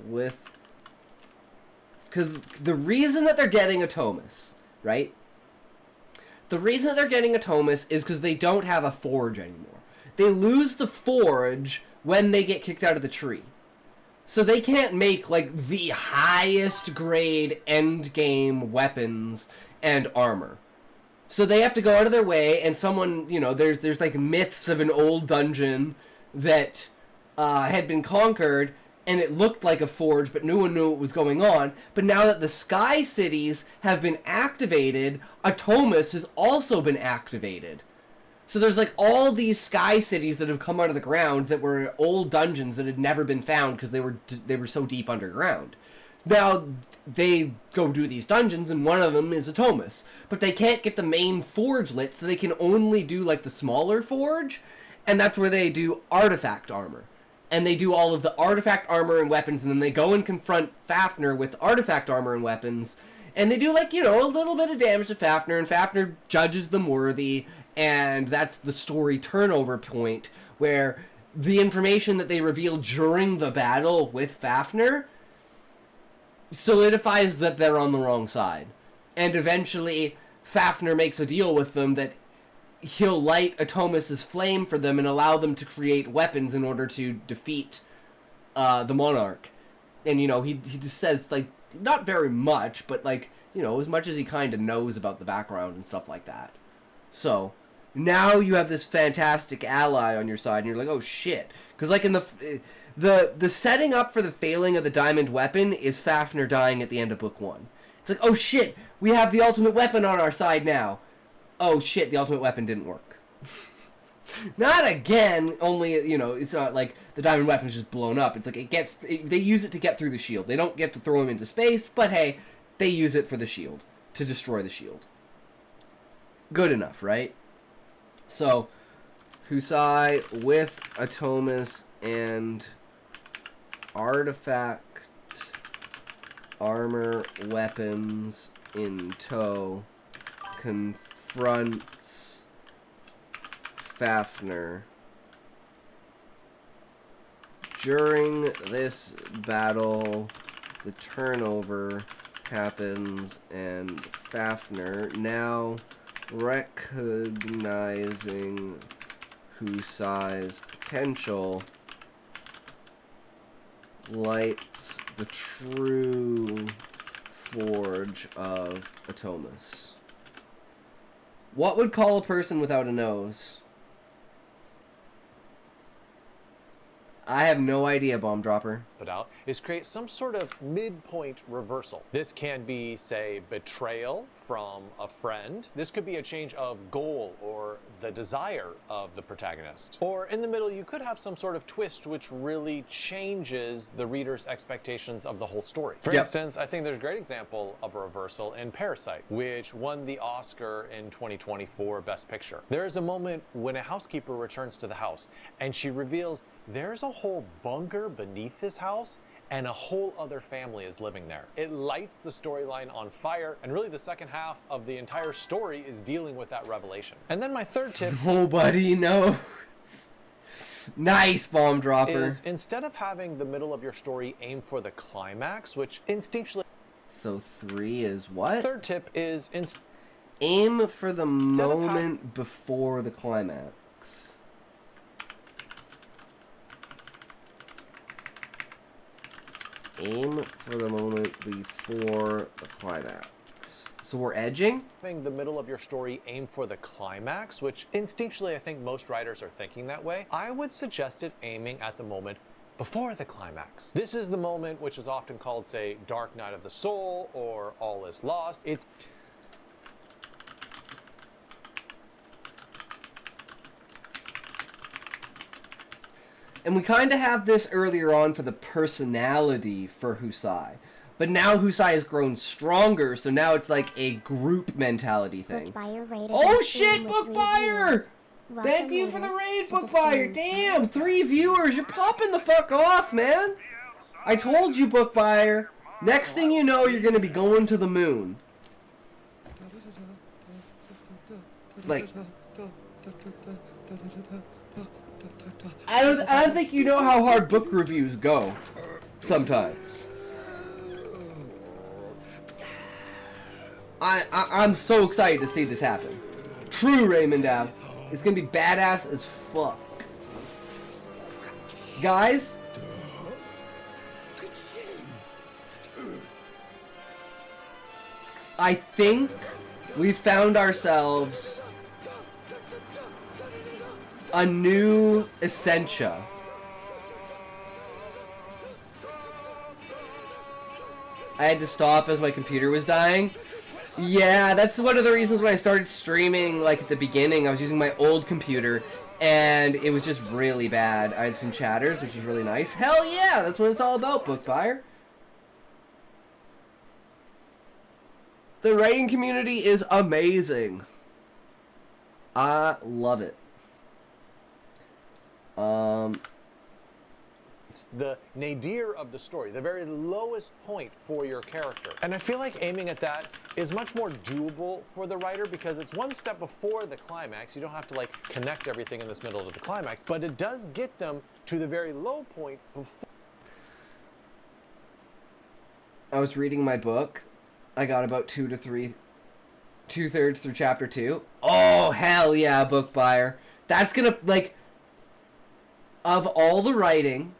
with, because the reason that they're getting Atomus, right? The reason that they're getting Atomus is because they don't have a forge anymore. They lose the forge when they get kicked out of the tree. So they can't make, like, the highest grade end game weapons and armor. So they have to go out of their way, and someone, there's like myths of an old dungeon that had been conquered, and it looked like a forge, but no one knew what was going on. But now that the Sky Cities have been activated, Atomus has also been activated. So there's, like, all these Sky Cities that have come out of the ground that were old dungeons that had never been found because they were so deep underground. Now they go do these dungeons, and one of them is Atomus. But they can't get the main forge lit, so they can only do, like, the smaller forge, and that's where they do artifact armor. And they do all of the artifact armor and weapons, and then they go and confront Fafnir with artifact armor and weapons, and they do, like, a little bit of damage to Fafnir, and Fafnir judges them worthy. And that's the story turnover point, where the information that they reveal during the battle with Fafnir solidifies that they're on the wrong side. And eventually, Fafnir makes a deal with them that he'll light Atomus's flame for them and allow them to create weapons in order to defeat the monarch. And, he just says, like, not very much, but, like, as much as he kind of knows about the background and stuff like that. So now you have this fantastic ally on your side, and you're like, oh shit. Because, like, in the setting up for the failing of the diamond weapon is Fafnir dying at the end of book 1. It's like, oh shit, we have the ultimate weapon on our side now. Oh shit, the ultimate weapon didn't work. Not again, only, it's not like the diamond weapon's just blown up. It's like they use it to get through the shield. They don't get to throw him into space, but hey, they use it for the shield, to destroy the shield. Good enough, right? So, Husai with Atomus and artifact armor weapons in tow confronts Fafnir. During this battle, the turnover happens, and Fafnir, now recognizing Husai's potential, lights the true Forge of Atomus. What would call a person without a nose? I have no idea, Bomb Dropper. Put out is create some sort of midpoint reversal. This can be, say, betrayal from a friend. This could be a change of goal or the desire of the protagonist. Or in the middle, you could have some sort of twist which really changes the reader's expectations of the whole story. For instance, I think there's a great example of a reversal in Parasite, which won the Oscar in 2020 for Best Picture. There is a moment when a housekeeper returns to the house and she reveals there's a whole bunker beneath this house and a whole other family is living there. It lights the storyline on fire, and really the second half of the entire story is dealing with that revelation. And then my third tip— nobody knows. Nice, Bomb Dropper. Is instead of having the middle of your story aim for the climax, which instinctually— So 3 is what? Third tip is aim for the moment before the climax. Aim for the moment before the climax. So we're edging? having the middle of your story aim for the climax, which instinctually I think most writers are thinking that way. I would suggest it aiming at the moment before the climax. This is the moment which is often called, say, Dark Night of the Soul or All is Lost. It's And we kind of have this earlier on for the personality for Husai. But now Husai has grown stronger, so now it's like a group mentality thing. Oh shit, Book Buyer! Thank you for the raid, Book Buyer! Damn, 3 viewers! You're popping the fuck off, man! I told you, Book Buyer. Next thing you know, you're gonna be going to the moon. Like... I don't think you know how hard book reviews go sometimes. I'm so excited to see this happen. True, Raymond Av. It's gonna be badass as fuck. Guys, I think we found ourselves a new Essentia. I had to stop as my computer was dying. Yeah, that's one of the reasons when I started streaming, like at the beginning, I was using my old computer, and it was just really bad. I had some chatters, which was really nice. Hell yeah, that's what it's all about, Book Buyer. The writing community is amazing. I love it. It's the nadir of the story, the very lowest point for your character. And I feel like aiming at that is much more doable for the writer because it's one step before the climax. You don't have to like connect everything in this middle to the climax, but it does get them to the very low point before. I was reading my book. I got about 2/3 through chapter 2. Oh, hell yeah, Book Buyer. That's gonna, like, of all the writing,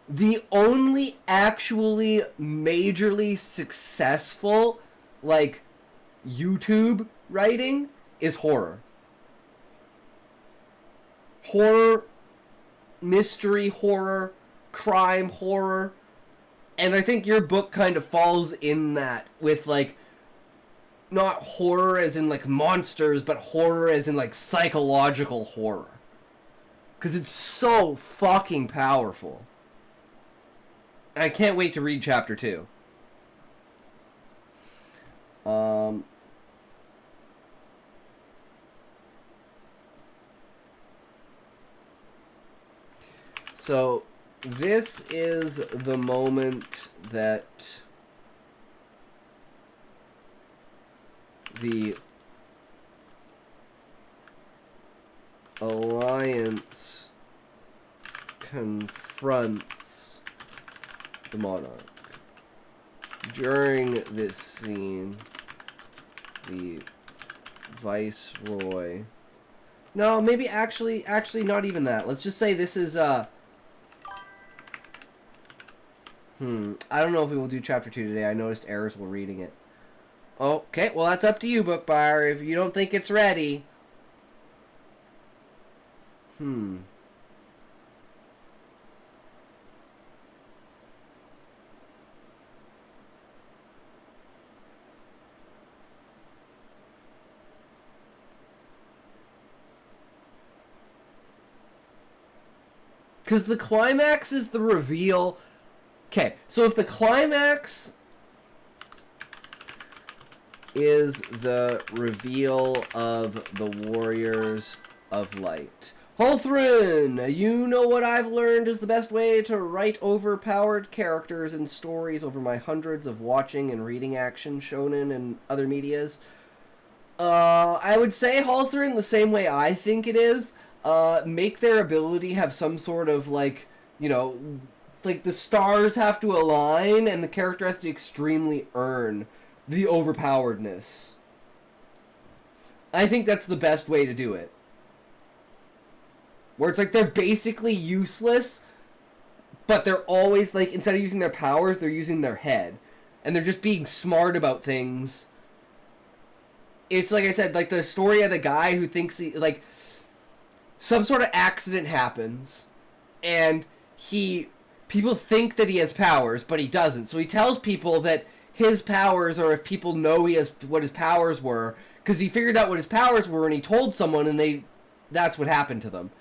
the only actually majorly successful, like, YouTube writing is horror. Horror, mystery horror, crime horror. And I think your book kind of falls in that with, like, not horror as in, like, monsters, but horror as in, like, psychological horror. Because it's so fucking powerful. And I can't wait to read chapter 2. So, this is the moment that the Alliance confronts the Monarch. During this scene, the Viceroy... No, maybe actually not even that. Let's just say this is, I don't know if we will do chapter 2 today. I noticed errors while reading it. Okay, well that's up to you, book buyer. If you don't think it's ready. Because the climax is the reveal. Okay, so if the climax is the reveal of the Warriors of Light. Holthrin, you know what I've learned is the best way to write overpowered characters and stories over my hundreds of watching and reading action, shonen, and other medias. I would say Holthrin the same way I think it is. Make their ability have some sort of, like, you know, like the stars have to align and the character has to extremely earn the overpoweredness. I think that's the best way to do it. Where it's like they're basically useless, but they're always, like, instead of using their powers, they're using their head. And they're just being smart about things. It's like I said, like the story of the guy who thinks he, like, some sort of accident happens, and people think that he has powers, but he doesn't. So he tells people that his powers, or if people know he has what his powers were, because he figured out what his powers were and he told someone, and that's what happened to them.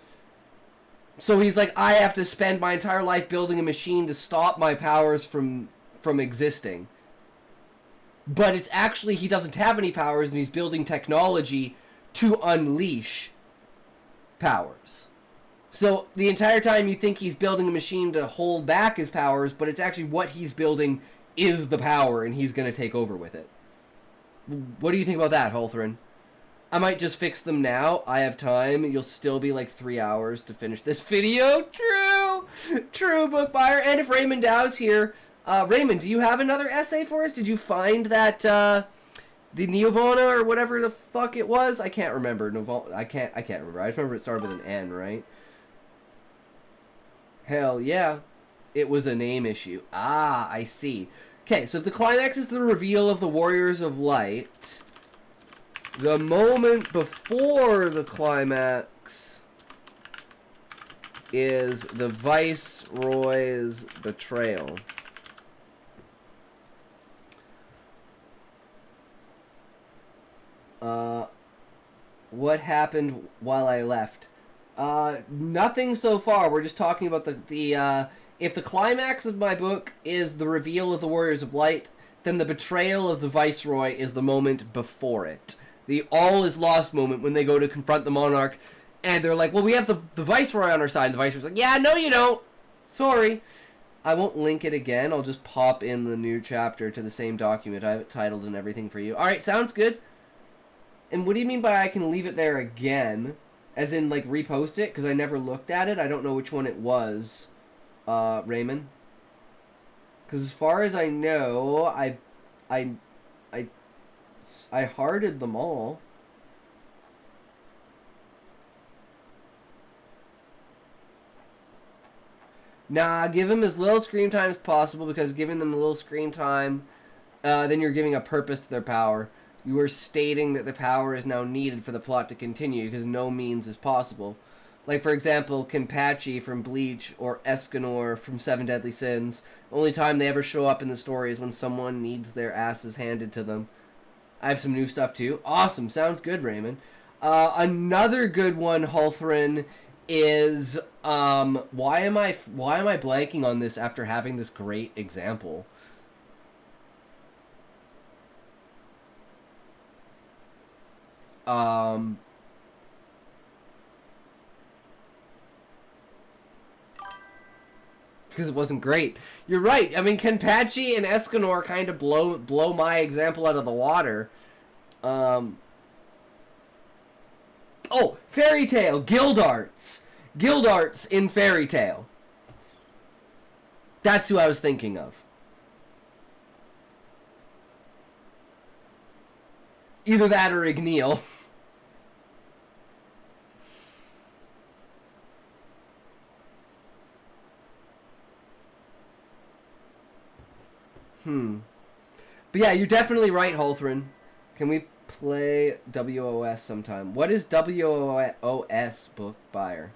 So he's like, I have to spend my entire life building a machine to stop my powers from existing. But it's actually, he doesn't have any powers, and he's building technology to unleash powers. So the entire time you think he's building a machine to hold back his powers, but it's actually what he's building is the power, and he's going to take over with it. What do you think about that, Holthrin? I might just fix them now. I have time. You'll still be like 3 hours to finish this video. True! True, book buyer. And if Raymond Dow's here, Raymond, do you have another essay for us? Did you find that, the Neovana or whatever the fuck it was? I can't remember. I can't remember. I just remember it started with an N, right? Hell yeah. It was a name issue. Ah, I see. Okay, so if the climax is the reveal of the Warriors of Light, the moment before the climax is the Viceroy's betrayal. What happened while I left? Nothing so far. We're just talking about if the climax of my book is the reveal of the Warriors of Light, then the betrayal of the Viceroy is the moment before it. The all is lost moment when they go to confront the Monarch, and they're like, well, we have the Viceroy on our side. And the Viceroy's like, yeah, no you don't. Sorry. I won't link it again. I'll just pop in the new chapter to the same document. I have it titled and everything for you. Alright, sounds good. And what do you mean by I can leave it there again? As in, like, repost it? Because I never looked at it. I don't know which one it was, Raymond. Because as far as I know, I hearted them all. Nah, give them as little screen time as possible, because giving them a little screen time, then you're giving a purpose to their power. You are stating that the power is now needed for the plot to continue, because no means is possible. Like, for example, Kenpachi from Bleach, or Escanor from Seven Deadly Sins. The only time they ever show up in the story is when someone needs their asses handed to them. I have some new stuff, too. Awesome. Sounds good, Raymond. Another good one, Holthrin, is, why am I blanking on this after having this great example? Because it wasn't great. You're right. I mean, Kenpachi and Escanor kind of blow my example out of the water. Oh, Fairy Tail, Guild Arts. Guild Arts in Fairy Tail. That's who I was thinking of. Either that or Igneal. But yeah, you're definitely right, Holthrin. Can we play WOS sometime? What is WOS, book buyer?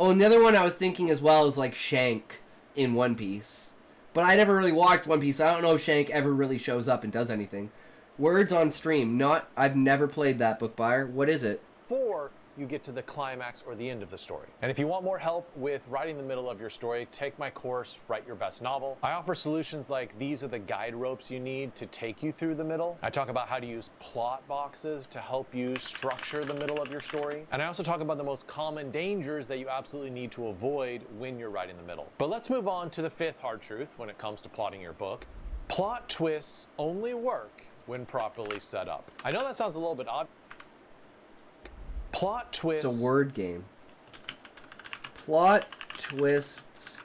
Oh, and the other one I was thinking as well is like Shank in One Piece. But I never really watched One Piece, so I don't know if Shank ever really shows up and does anything. Words on stream. I've never played that, book buyer. What is it? 4, you get to the climax or the end of the story. And if you want more help with writing the middle of your story, take my course, Write Your Best Novel. I offer solutions like these are the guide ropes you need to take you through the middle. I talk about how to use plot boxes to help you structure the middle of your story. And I also talk about the most common dangers that you absolutely need to avoid when you're writing the middle. But let's move on to the 5th hard truth when it comes to plotting your book. Plot twists only work when properly set up. I know that sounds a little bit odd. Plot twists. It's a word game. Plot twists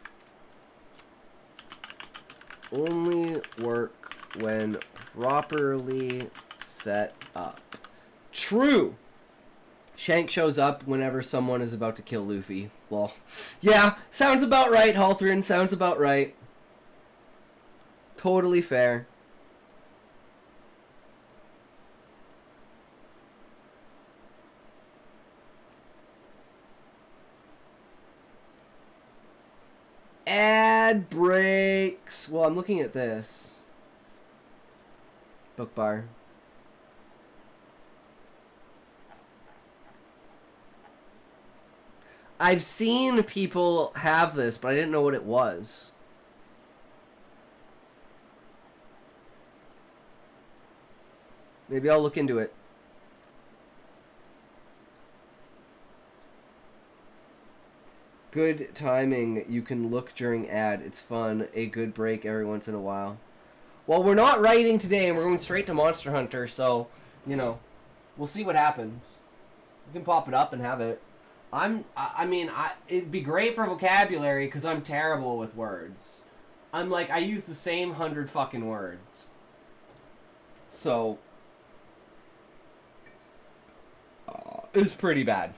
only work when properly set up. True. Shank shows up whenever someone is about to kill Luffy. Well, yeah, sounds about right, Halthrin. Sounds about right. Totally fair. Ad breaks. Well, I'm looking at this. Book bar. I've seen people have this, but I didn't know what it was. Maybe I'll look into it. Good timing. You can look during ad. It's fun. A good break every once in a while. Well, we're not writing today, and we're going straight to Monster Hunter, so, you know, we'll see what happens. We can pop it up and have it. It'd be great for vocabulary, because I'm terrible with words. I use the same 100 fucking words. So, it's pretty bad.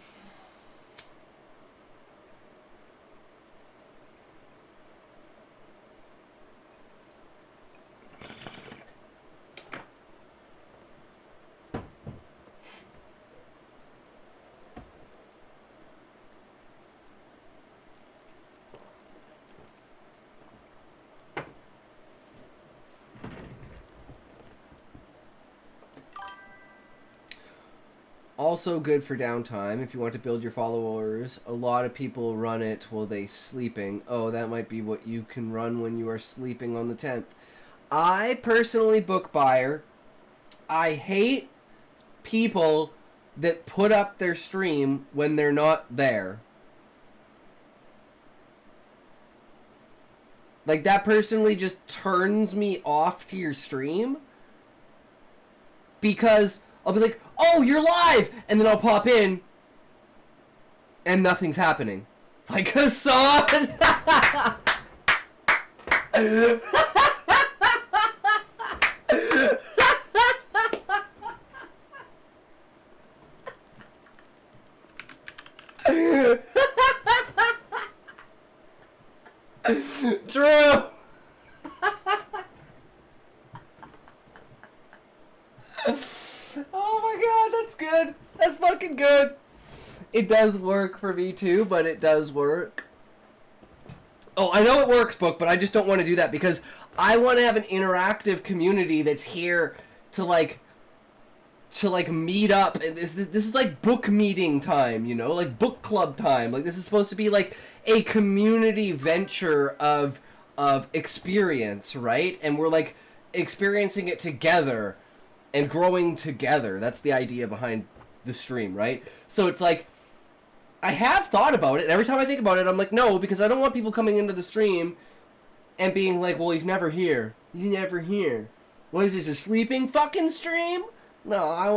Also good for downtime if you want to build your followers. A lot of people run it while they sleeping. Oh, that might be what you can run when you are sleeping on the 10th. I personally, book buyer, I hate people that put up their stream when they're not there. Like, that personally just turns me off to your stream. Because I'll be like, oh, you're live! And then I'll pop in, and nothing's happening. Like, Hassan! True! Oh my god, that's good. That's fucking good. It does work for me too, but it does work. Oh, I know it works, Book, but I just don't want to do that because I want to have an interactive community that's here to meet up. And this is like book meeting time, you know, like book club time. Like, this is supposed to be like a community venture of experience, right? And we're like experiencing it together and growing together. That's the idea behind the stream, right? So it's like, I have thought about it, and every time I think about it, I'm like, no, because I don't want people coming into the stream and being like, well, he's never here. He's never here. What is this, a sleeping fucking stream? No, I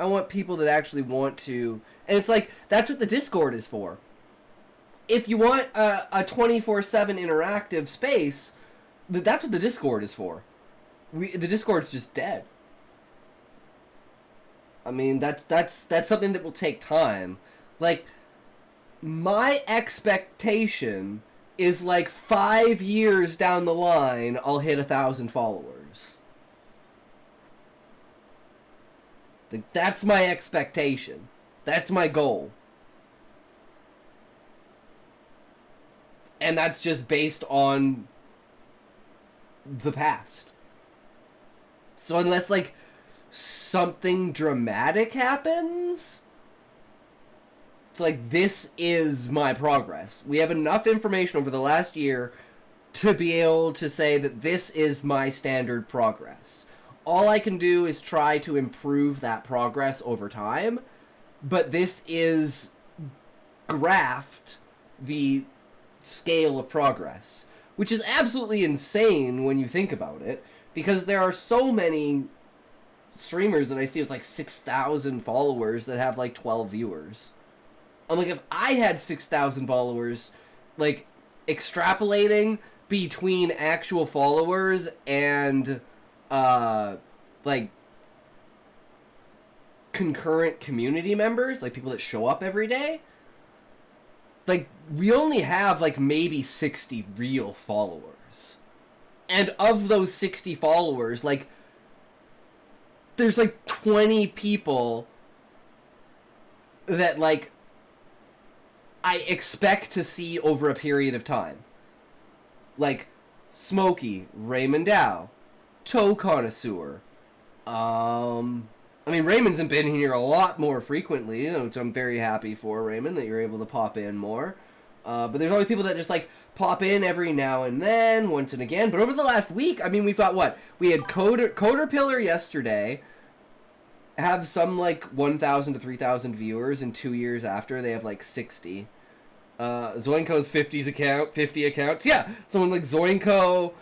want people that actually want to, and it's like, that's what the Discord is for. If you want a 24/7 interactive space, that's what the Discord is for. The Discord's just dead. I mean, that's something that will take time. Like, my expectation is like 5 years down the line, I'll hit 1,000 followers. Like, that's my expectation. That's my goal. And that's just based on the past. So unless, like, something dramatic happens, it's like, this is my progress. We have enough information over the last year to be able to say that this is my standard progress. All I can do is try to improve that progress over time, but this is graphed the scale of progress, which is absolutely insane when you think about it, because there are so many streamers that I see with like 6,000 followers that have like 12 viewers. I'm like, if I had 6,000 followers, like, extrapolating between actual followers and like concurrent community members, like people that show up every day, like, we only have like maybe 60 real followers. And of those 60 followers, like, there's like 20 people that, like, I expect to see over a period of time. Like, Smokey, Raymond Dow, Toe Connoisseur. I mean, Raymond's been here a lot more frequently, so I'm very happy for Raymond that you're able to pop in more. But there's always people that just, like, pop in every now and then, once and again. But over the last week, I mean, we've got what? We had Coder Pillar yesterday have some, like, 1,000 to 3,000 viewers, and 2 years after, they have, like, 60. Zoinko's 50 accounts. Yeah, someone like Zoinko.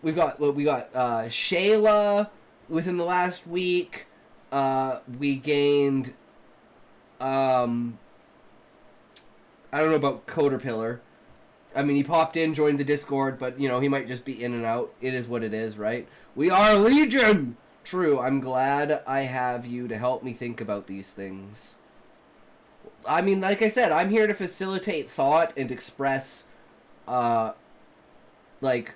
We got Shayla within the last week. We gained, I don't know about Coder Pillar. I mean, he popped in, joined the Discord, but, you know, he might just be in and out. It is what it is, right? We are Legion! True, I'm glad I have you to help me think about these things. I mean, like I said, I'm here to facilitate thought and express, like,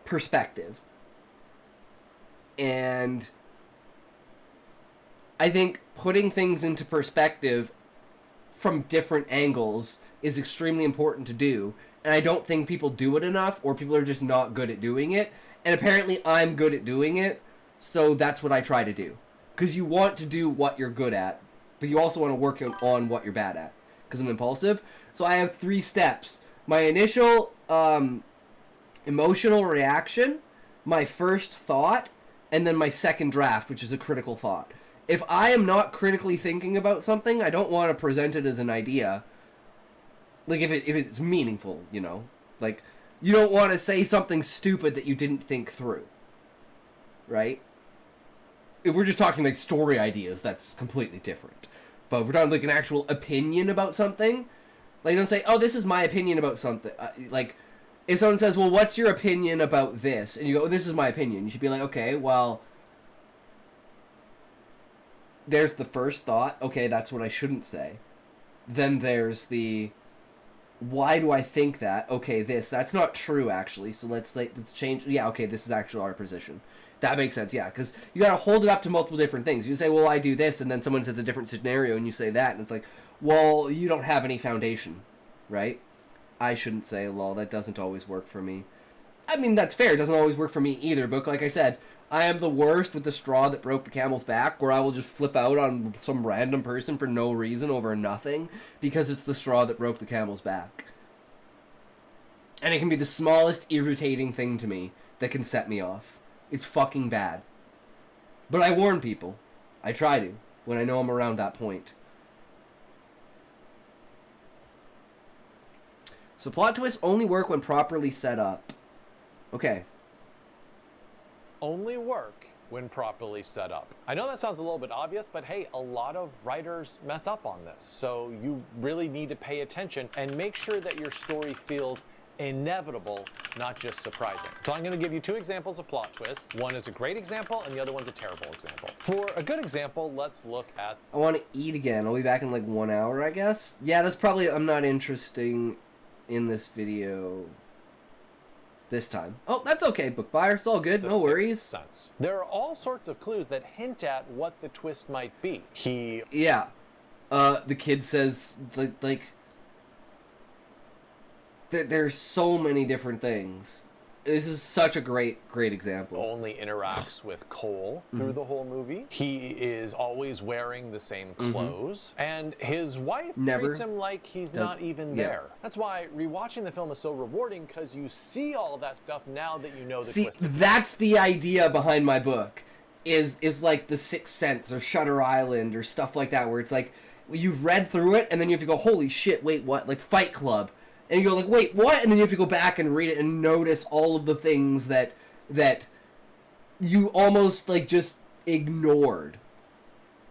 perspective. And I think putting things into perspective from different angles is extremely important to do. And I don't think people do it enough, or people are just not good at doing it. And apparently I'm good at doing it, so that's what I try to do. Because you want to do what you're good at, but you also want to work on what you're bad at. Because I'm impulsive. So I have 3 steps. My initial emotional reaction, my first thought, and then my second draft, which is a critical thought. If I am not critically thinking about something, I don't want to present it as an idea. Like, if it's meaningful, you know? Like, you don't want to say something stupid that you didn't think through. Right? If we're just talking, like, story ideas, that's completely different. But if we're talking, like, an actual opinion about something, like, don't say, oh, this is my opinion about something. Like, if someone says, well, what's your opinion about this? And you go, oh, this is my opinion. You should be like, okay, well, there's the first thought. Okay, that's what I shouldn't say. Then there's the, why do I think that? Okay, that's not true, actually. So let's change. Yeah, okay, this is actually our position. That makes sense, yeah, because you got to hold it up to multiple different things. You say, well, I do this, and then someone says a different scenario, and you say that, and it's like, well, you don't have any foundation, right? I shouldn't say, lol, that doesn't always work for me. I mean, that's fair, it doesn't always work for me either, but like I said, I am the worst with the straw that broke the camel's back, where I will just flip out on some random person for no reason over nothing, because it's the straw that broke the camel's back. And it can be the smallest irritating thing to me that can set me off. It's fucking bad. But I warn people. I try to, when I know I'm around that point. So plot twists only work when properly set up. Okay. Only work when properly set up. I know that sounds a little bit obvious, but hey, a lot of writers mess up on this. So you really need to pay attention and make sure that your story feels inevitable, not just surprising. So I'm going to give you 2 examples of plot twists. One is a great example, and the other one's a terrible example. For a good example, let's look at... I want to eat again. I'll be back in like 1 hour, I guess. Yeah, that's probably... I'm not interesting in this video this time. Oh, that's okay, book buyer. It's all good. No worries. Sense. There are all sorts of clues that hint at what the twist might be. Yeah. The kid says, like there's so many different things. This is such a great example. Only interacts with Cole through the whole movie. He is always wearing the same clothes. And his wife treats him like he's not even there. That's why rewatching the film is so rewarding, because you see all of that stuff now that you know the twist. That's the idea behind my book. Is like The Sixth Sense or Shutter Island or stuff like that, where it's like you've read through it and then you have to go, holy shit, wait, what? Like Fight Club. And you go like, wait, what? And then you have to go back and read it and notice all of the things that you almost like just ignored.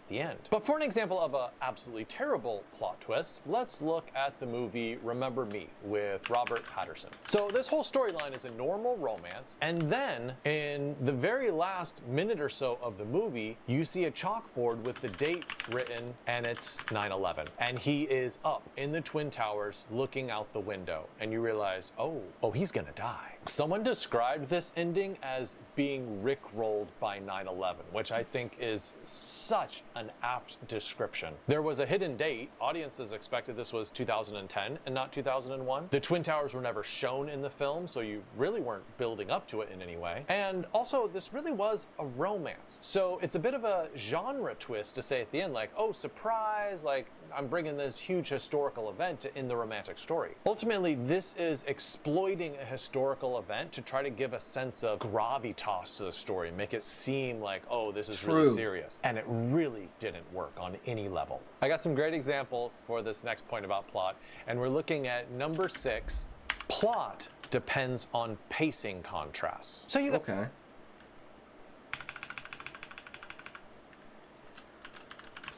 The end. But for an example of an absolutely terrible plot twist, let's look at the movie Remember Me with Robert Pattinson. So this whole storyline is a normal romance, and then in the very last minute or so of the movie, you see a chalkboard with the date written, and it's 9/11. And he is up in the Twin Towers looking out the window, and you realize, oh, he's gonna die. Someone described this ending as being rickrolled by 9/11, which I think is such an apt description. There was a hidden date. Audiences expected this was 2010 and not 2001. The Twin Towers were never shown in the film, so you really weren't building up to it in any way. And also, this really was a romance. So it's a bit of a genre twist to say at the end, like, oh, surprise, like, I'm bringing this huge historical event in the romantic story. Ultimately, this is exploiting a historical event to try to give a sense of gravitas to the story, make it seem like, oh, this is really serious. And it really didn't work on any level. I got some great examples for this next point about plot, and we're looking at number 6, plot depends on pacing contrasts. So you Okay.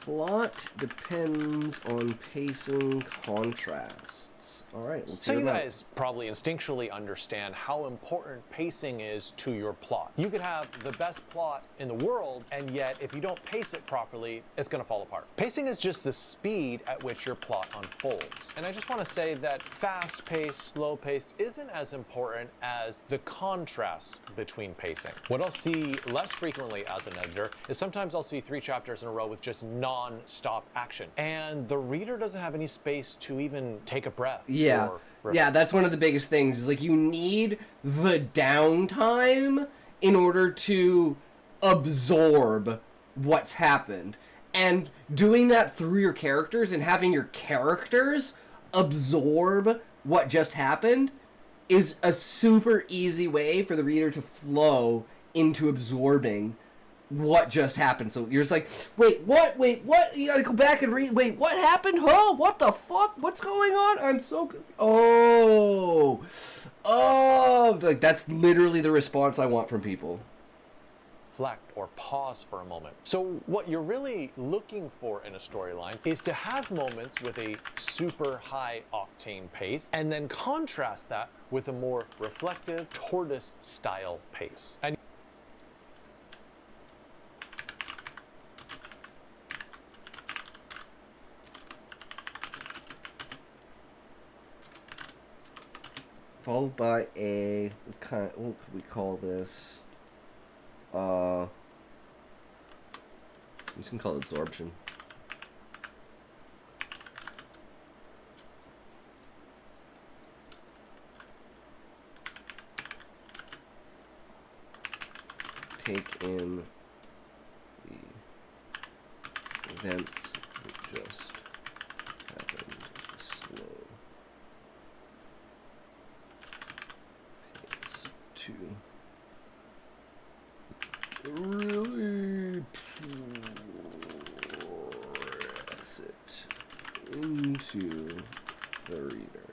Plot depends on pacing contrasts. All right. So you guys probably instinctually understand how important pacing is to your plot. You could have the best plot in the world, and yet if you don't pace it properly, it's going to fall apart. Pacing is just the speed at which your plot unfolds. And I just want to say that fast-paced, slow-paced isn't as important as the contrast between pacing. What I'll see less frequently as an editor is sometimes I'll see 3 chapters in a row with just non-stop action, and the reader doesn't have any space to even take a breath. Yeah. Yeah, that's one of the biggest things, is like you need the downtime in order to absorb what's happened. And doing that through your characters and having your characters absorb what just happened is a super easy way for the reader to flow into absorbing what just happened. So you're just like, wait, what? You gotta go back and read. Wait, what happened? Huh? What the fuck? What's going on? I'm so... Oh, like that's literally the response I want from people. Reflect or pause for a moment. So what you're really looking for in a storyline is to have moments with a super high octane pace, and then contrast that with a more reflective tortoise style pace. And followed by a what could we call this? You can call it absorption. Take in the events that just happened. Slow pace to really press it into the reader.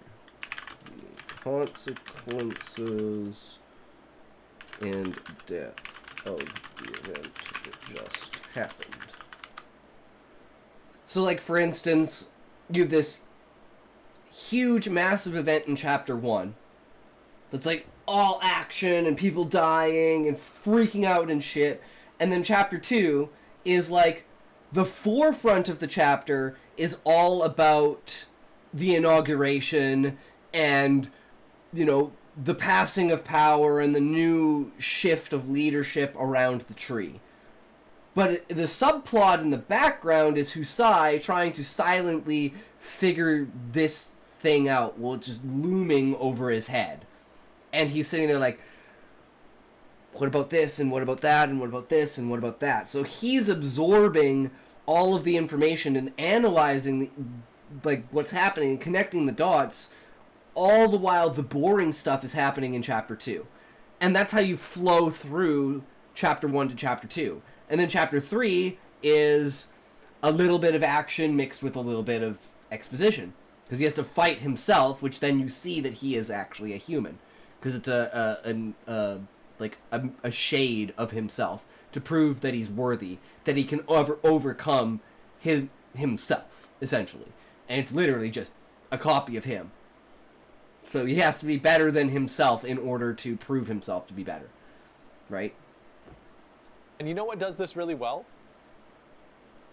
The consequences and depth of the event that just happened. So, like, for instance, you have this huge, massive event in Chapter 1, that's like all action and people dying and freaking out and shit. And then chapter 2 is like the forefront of the chapter is all about the inauguration and, you know, the passing of power and the new shift of leadership around the tree. But the subplot in the background is Husai trying to silently figure this thing out while it's just looming over his head. And he's sitting there like, what about this, and what about that, and what about this, and what about that? So he's absorbing all of the information and analyzing like what's happening and connecting the dots, all the while the boring stuff is happening in chapter 2. And that's how you flow through chapter 1 to chapter 2. And then chapter 3 is a little bit of action mixed with a little bit of exposition. Because he has to fight himself, which then you see that he is actually a human. Because it's a shade of himself to prove that he's worthy, that he can overcome himself, essentially. And it's literally just a copy of him. So he has to be better than himself in order to prove himself to be better. Right? And you know what does this really well?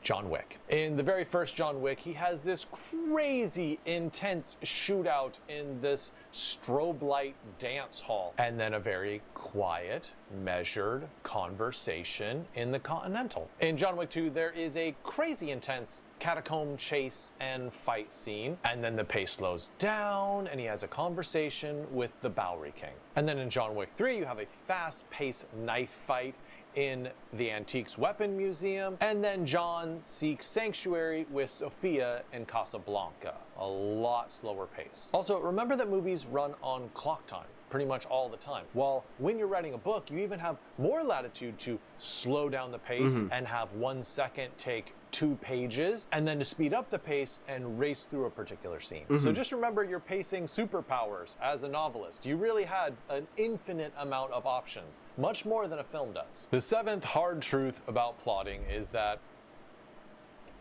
John Wick. In the very first John Wick, he has this crazy intense shootout in this strobe light dance hall, and then a very quiet, measured conversation in the Continental. In John Wick 2, there is a crazy intense catacomb chase and fight scene, and then the pace slows down and he has a conversation with the Bowery King. And then in John Wick 3, you have a fast-paced knife fight in the Antiques Weapon Museum, and then John seeks sanctuary with Sofia in Casablanca. A lot slower pace. Also, remember that movies run on clock time pretty much all the time. While when you're writing a book, you even have more latitude to slow down the pace and have 1 second take 2 pages, and then to speed up the pace and race through a particular scene. So just remember your pacing superpowers as a novelist. You really had an infinite amount of options, much more than a film does. The 7th hard truth about plotting is that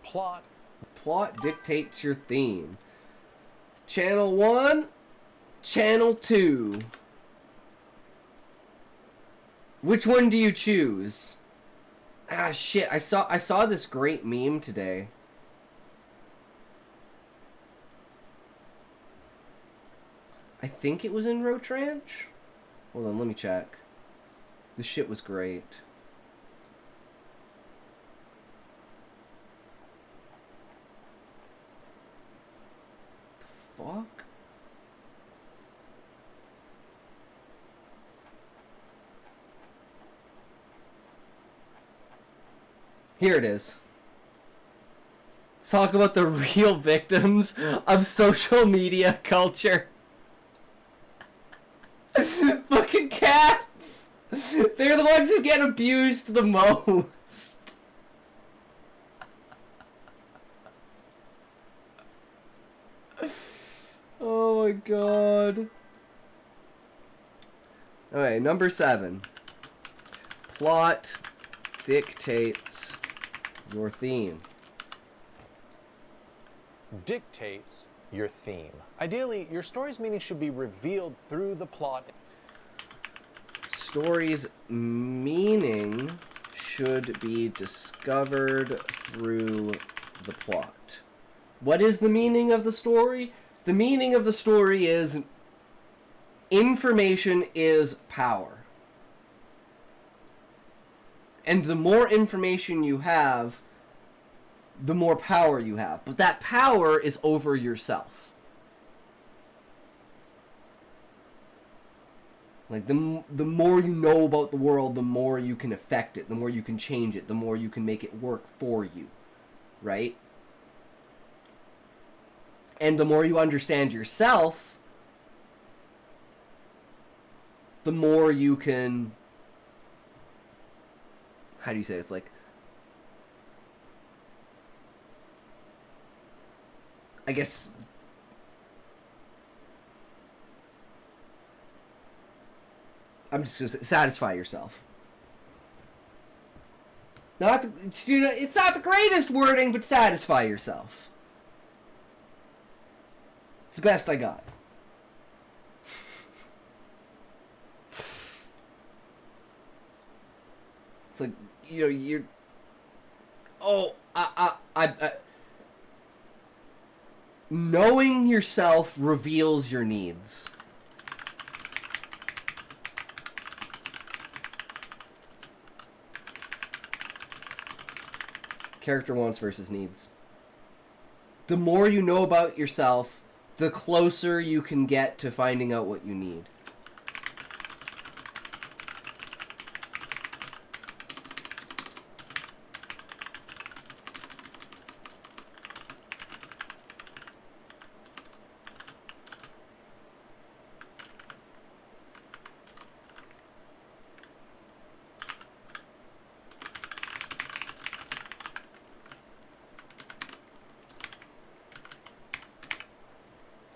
plot dictates your theme. Channel 1, Channel 2. Which one do you choose? Ah, shit, I saw this great meme today. I think it was in Rotranch? Hold on, let me check. This shit was great. The fuck? Here it is. Let's talk about the real victims of social media culture. Fucking cats! They're the ones who get abused the most. Oh my god. Okay, number 7. Plot dictates your theme. dictates your theme. Ideally, your story's meaning should be revealed through the plot. Story's meaning should be discovered through the plot. What is the meaning of the story? The meaning of the story is information is power. And the more information you have, the more power you have. But that power is over yourself. Like, the more you know about the world, the more you can affect it, the more you can change it, the more you can make it work for you. Right? And the more you understand yourself, the more you can... How do you say it? It's like... I guess... I'm just gonna say, satisfy yourself. Not the, it's not the greatest wording, but satisfy yourself. It's the best I got. you're. Oh, I knowing yourself reveals your needs. Character wants versus needs. The more you know about yourself, the closer you can get to finding out what you need.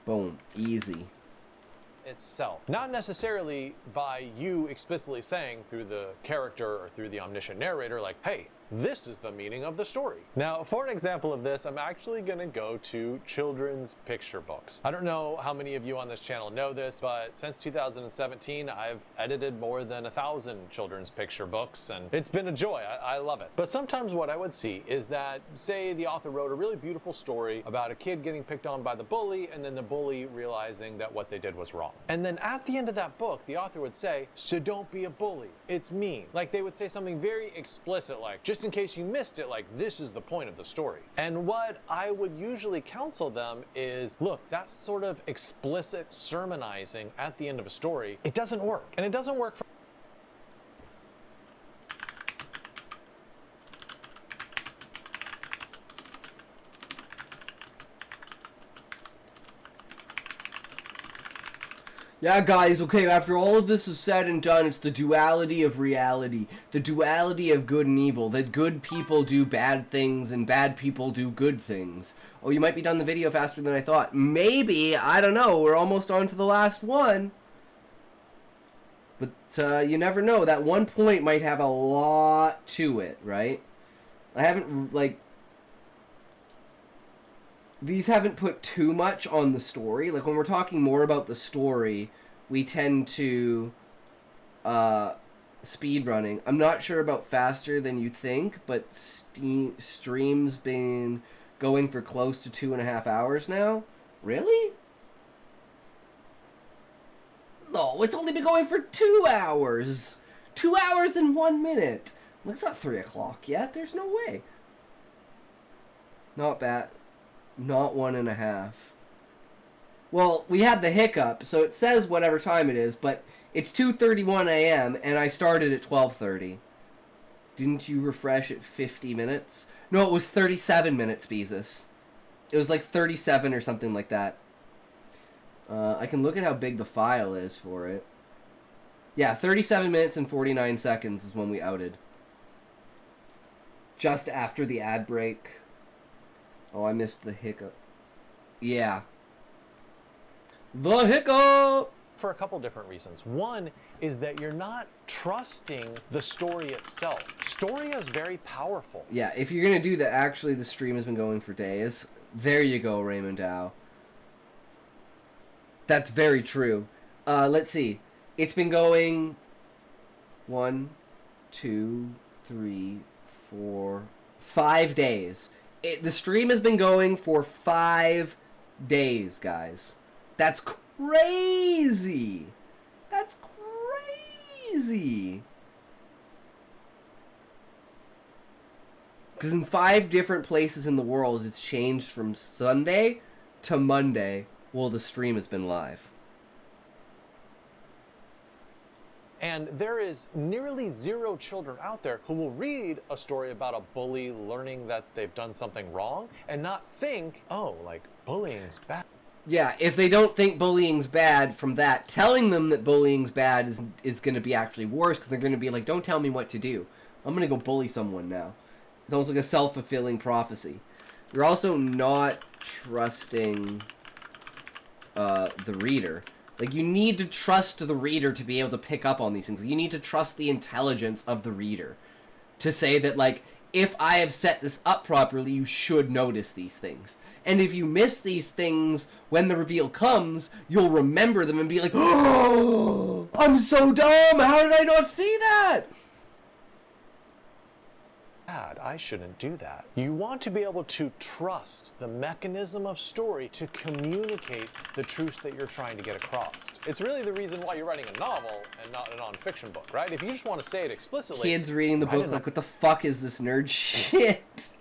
Boom. Easy. Itself. Not necessarily by you explicitly saying through the character or through the omniscient narrator, like, hey, this is the meaning of the story. Now, for an example of this, I'm actually gonna go to children's picture books. I don't know how many of you on this channel know this, but since 2017, I've edited more than 1,000 children's picture books, and it's been a joy. I love it. But sometimes what I would see is that, say the author wrote a really beautiful story about a kid getting picked on by the bully, and then the bully realizing that what they did was wrong. And then at the end of that book, the author would say, so don't be a bully. It's mean. Like, they would say something very explicit, like, just in case you missed it, like, this is the point of the story. And what I would usually counsel them is, look, that sort of explicit sermonizing at the end of a story, it doesn't work. And it doesn't work for Yeah, guys, okay, after all of this is said and done, it's the duality of reality. The duality of good and evil. That good people do bad things and bad people do good things. Oh, you might be done the video faster than I thought. Maybe, I don't know, we're almost on to the last one. But, you never know, that one point might have a lot to it, right? I haven't, like... These haven't put too much on the story. Like, when we're talking more about the story, we tend to speed running. I'm not sure about faster than you think, but stream's been going for close to 2.5 hours now. Really? No, it's only been going for 2 hours. 2 hours and 1 minute. Well, it's not 3 o'clock yet. There's no way. Not bad. Not 1.5. Well, we had the hiccup, so it says whatever time it is, but it's 2:31 a.m., and I started at 12:30. Didn't you refresh at 50 minutes? No, it was 37 minutes, Beezus. It was like 37 or something like that. I can look at how big the file is for it. Yeah, 37 minutes and 49 seconds is when we outed. Just after the ad break. Oh, I missed the hiccup. Yeah. The hiccup! For a couple different reasons. One is that you're not trusting the story itself. Story is very powerful. Yeah, if you're going to do that, actually the stream has been going for days. There you go, Raymond Dow. That's very true. Let's see. It's been going 1, 2, 3, 4, 5 days. The stream has been going for 5 days, guys. That's crazy. That's crazy. Because in 5 different places in the world, it's changed from Sunday to Monday while the stream has been live. And there is nearly 0 children out there who will read a story about a bully learning that they've done something wrong and not think, oh, like, bullying's bad. Yeah, if they don't think bullying's bad from that, telling them that bullying's bad is going to be actually worse, because they're going to be like, don't tell me what to do. I'm going to go bully someone now. It's almost like a self-fulfilling prophecy. You're also not trusting the reader. Like, you need to trust the reader to be able to pick up on these things. You need to trust the intelligence of the reader to say that, like, if I have set this up properly, you should notice these things. And if you miss these things when the reveal comes, you'll remember them and be like, oh, I'm so dumb! How did I not see that? I shouldn't do that. You want to be able to trust the mechanism of story to communicate the truths that you're trying to get across. It's really the reason why you're writing a novel and not a nonfiction book, right? If you just want to say it explicitly... Kids reading the book like, what the fuck is this nerd shit?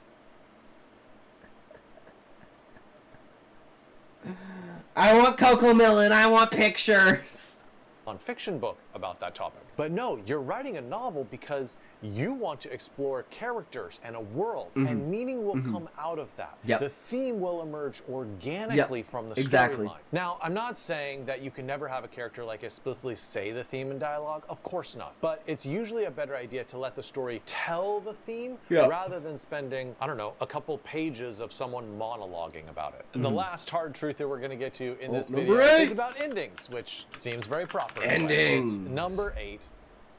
I want Cocomelon, I want pictures. Nonfiction book about that topic. But no, you're writing a novel because you want to explore characters and a world, and meaning will come out of that. Yep. The theme will emerge organically from the storyline. Now, I'm not saying that you can never have a character like explicitly say the theme in dialogue. Of course not. But it's usually a better idea to let the story tell the theme rather than spending, I don't know, a couple pages of someone monologuing about it. And the last hard truth that we're going to get to in this video is about endings, which seems very proper. Endings. It's number 8.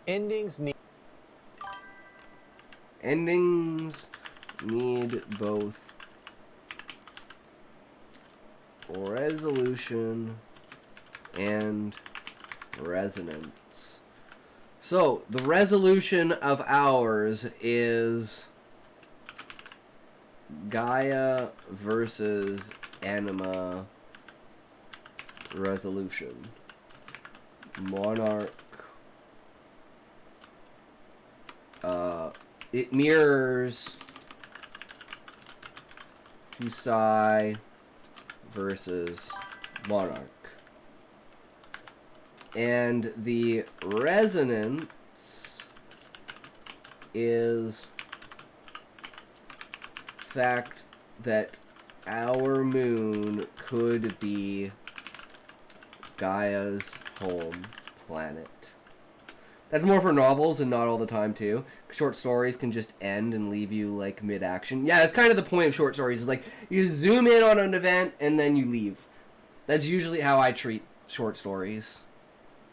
Endings need both resolution and resonance. So, the resolution of ours is Gaia versus Anima resolution. Monarch. It mirrors Kusai versus Monarch. And the resonance is fact that our moon could be Gaia's home planet. That's more for novels and not all the time, too. Short stories can just end and leave you, like, mid-action. Yeah, that's kind of the point of short stories. Is like, you zoom in on an event and then you leave. That's usually how I treat short stories.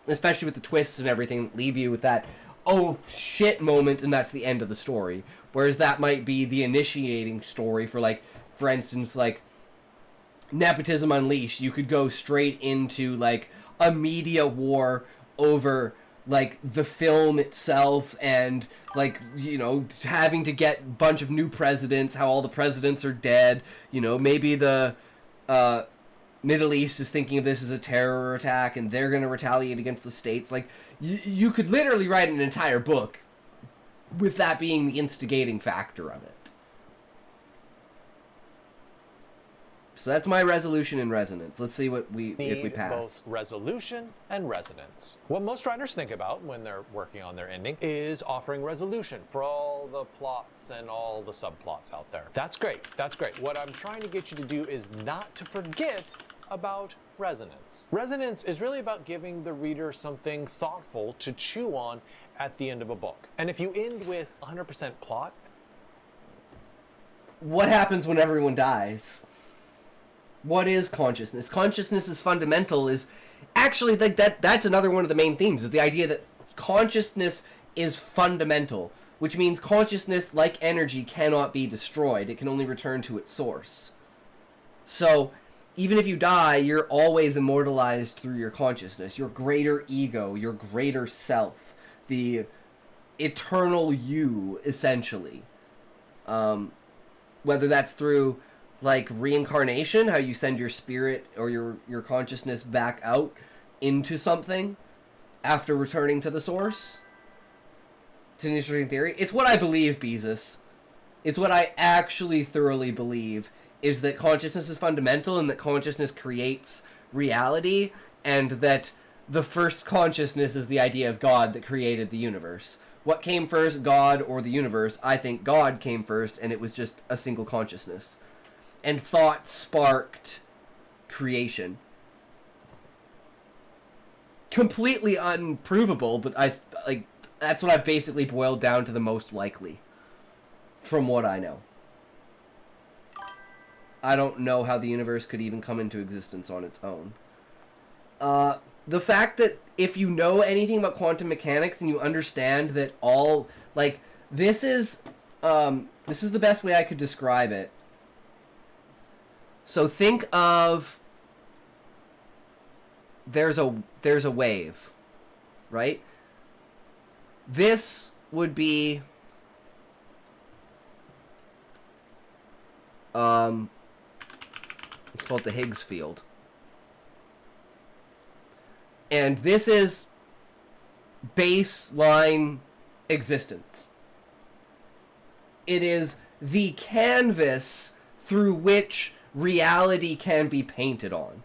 Especially with the twists and everything, leave you with that, oh, shit moment, and that's the end of the story. Whereas that might be the initiating story for, like, for instance, like, Nepotism Unleashed. You could go straight into, like, a media war over... like, the film itself and, like, you know, having to get a bunch of new presidents, how all the presidents are dead, you know, maybe the Middle East is thinking of this as a terror attack and they're going to retaliate against the states. Like, you could literally write an entire book with that being the instigating factor of it. So that's my resolution and resonance. Let's see what if we pass. Both resolution and resonance. What most writers think about when they're working on their ending is offering resolution for all the plots and all the subplots out there. That's great. That's great. What I'm trying to get you to do is not to forget about resonance. Resonance is really about giving the reader something thoughtful to chew on at the end of a book. And if you end with 100% plot, what happens when everyone dies? What is consciousness? Consciousness is fundamental, is actually like that's another one of the main themes, is the idea that consciousness is fundamental, which means consciousness, like energy, cannot be destroyed. It can only return to its source. So, even if you die, you're always immortalized through your consciousness, your greater ego, your greater self, the eternal you, essentially. Whether that's through... like reincarnation, how you send your spirit or your consciousness back out into something after returning to the source. It's an interesting theory. It's what I believe, Beezus. It's what I actually thoroughly believe, is that consciousness is fundamental and that consciousness creates reality, and that the first consciousness is the idea of God that created the universe. What came first, God or the universe? I think God came first, and it was just a single consciousness. And thought sparked creation. Completely unprovable, but that's what I've basically boiled down to the most likely, from what I know. I don't know how the universe could even come into existence on its own. The fact that if you know anything about quantum mechanics and you understand that all, like, this is the best way I could describe it. So think of, there's a wave, right? This would be It's called the Higgs field. And this is baseline existence. It is the canvas through which reality can be painted on.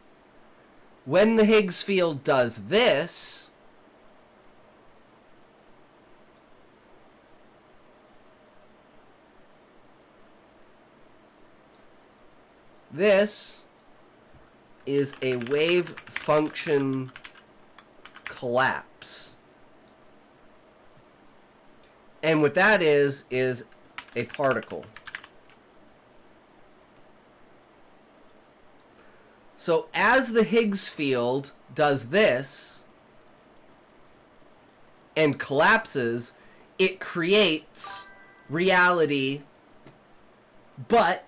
When the Higgs field does this, this is a wave function collapse. And what that is a particle. So as the Higgs field does this and collapses, it creates reality, but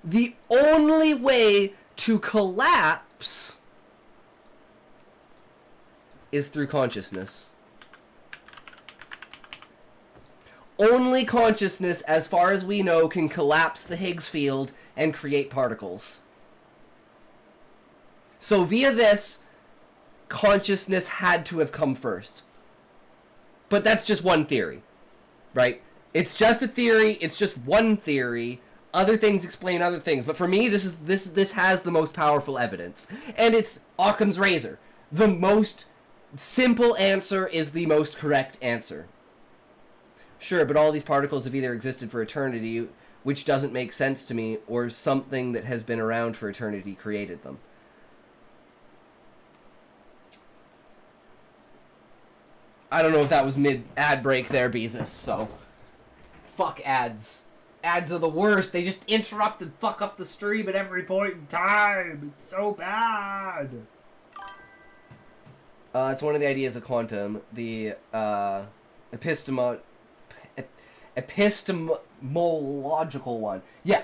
the only way to collapse is through consciousness. Only consciousness, as far as we know, can collapse the Higgs field and create particles. So via this, consciousness had to have come first. But that's just one theory, right? It's just a theory, it's just one theory. Other things explain other things, but for me, this has the most powerful evidence. And it's Occam's razor. The most simple answer is the most correct answer. Sure, but all these particles have either existed for eternity, which doesn't make sense to me, or something that has been around for eternity created them. I don't know if that was mid-ad break there, Beezus, so... Fuck ads. Ads are the worst. They just interrupt and fuck up the stream at every point in time. It's so bad. It's one of the ideas of quantum. The, epistemological one. Yeah.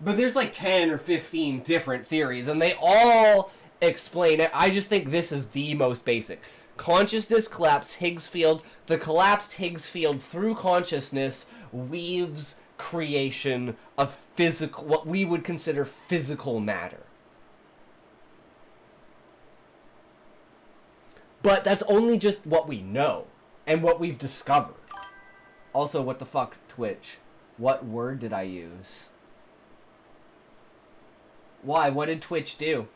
But there's like 10 or 15 different theories, and they all explain it. I just think this is the most basic. Consciousness collapse Higgs field. The collapsed Higgs field through consciousness weaves creation of physical, what we would consider physical matter. But that's only just what we know and what we've discovered. Also, what the fuck, Twitch? What word did I use? Why? What did Twitch do?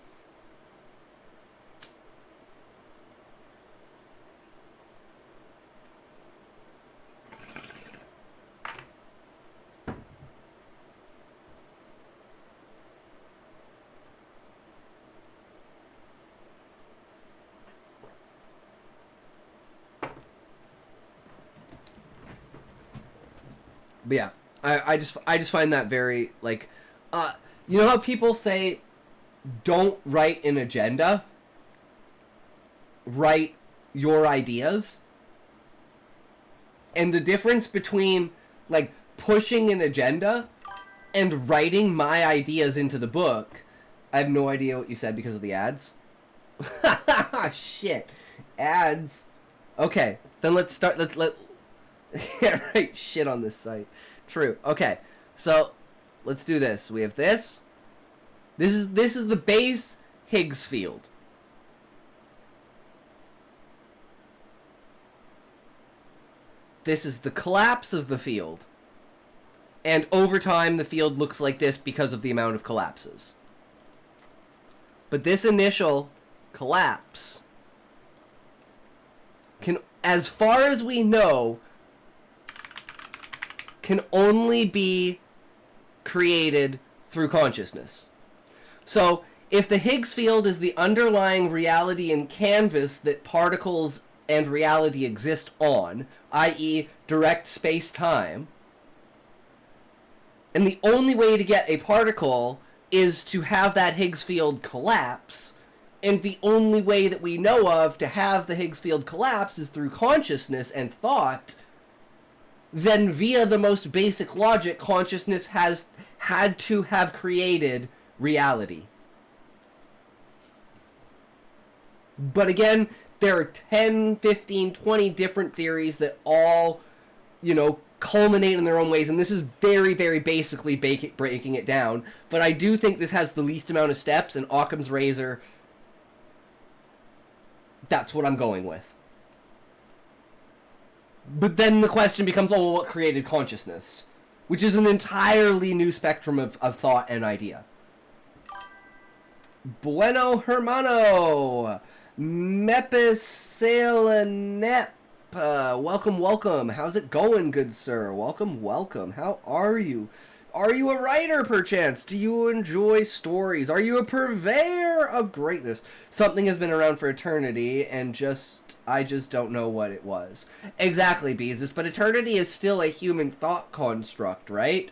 But yeah, I just find that very, like, you know how people say, don't write an agenda? Write your ideas? And the difference between, like, pushing an agenda and writing my ideas into the book, I have no idea what you said because of the ads. Shit. Ads. Okay, then let's start, let yeah, right, shit on this site. True. Okay, so let's do this. We have this. This is the base Higgs field. This is the collapse of the field. And over time, the field looks like this because of the amount of collapses. But this initial collapse can, as far as we know, can only be created through consciousness. So, if the Higgs field is the underlying reality and canvas that particles and reality exist on, i.e. direct space-time, and the only way to get a particle is to have that Higgs field collapse, and the only way that we know of to have the Higgs field collapse is through consciousness and thought, then via the most basic logic, consciousness has had to have created reality. But again, there are 10, 15, 20 different theories that all, you know, culminate in their own ways, and this is very, very basically breaking it down, but I do think this has the least amount of steps, and Occam's razor, that's what I'm going with. But then the question becomes, oh, well, what created consciousness? Which is an entirely new spectrum of thought and idea. Bueno hermano, Mepisalanep. Welcome. How's it going, good sir? Welcome. How are you? Are you a writer, perchance? Do you enjoy stories? Are you a purveyor of greatness? Something has been around for eternity, and I just don't know what it was. Exactly, Beezus, but eternity is still a human thought construct, right?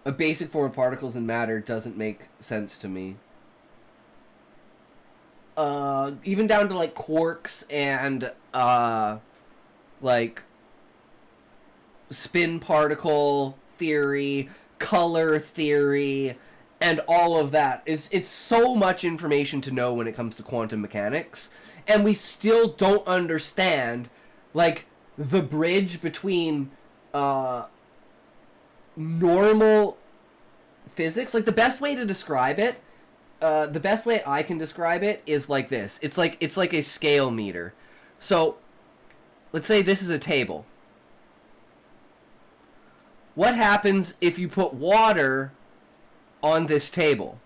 A basic form of particles and matter doesn't make sense to me. Even down to, like, quarks and, like, spin particle theory, color theory, and all of that. It's so much information to know when it comes to quantum mechanics, and we still don't understand, like, the bridge between, normal physics. Like, the best way to describe it, the best way I can describe it is like this. It's like a scale meter. So, let's say this is a table. What happens if you put water on this table?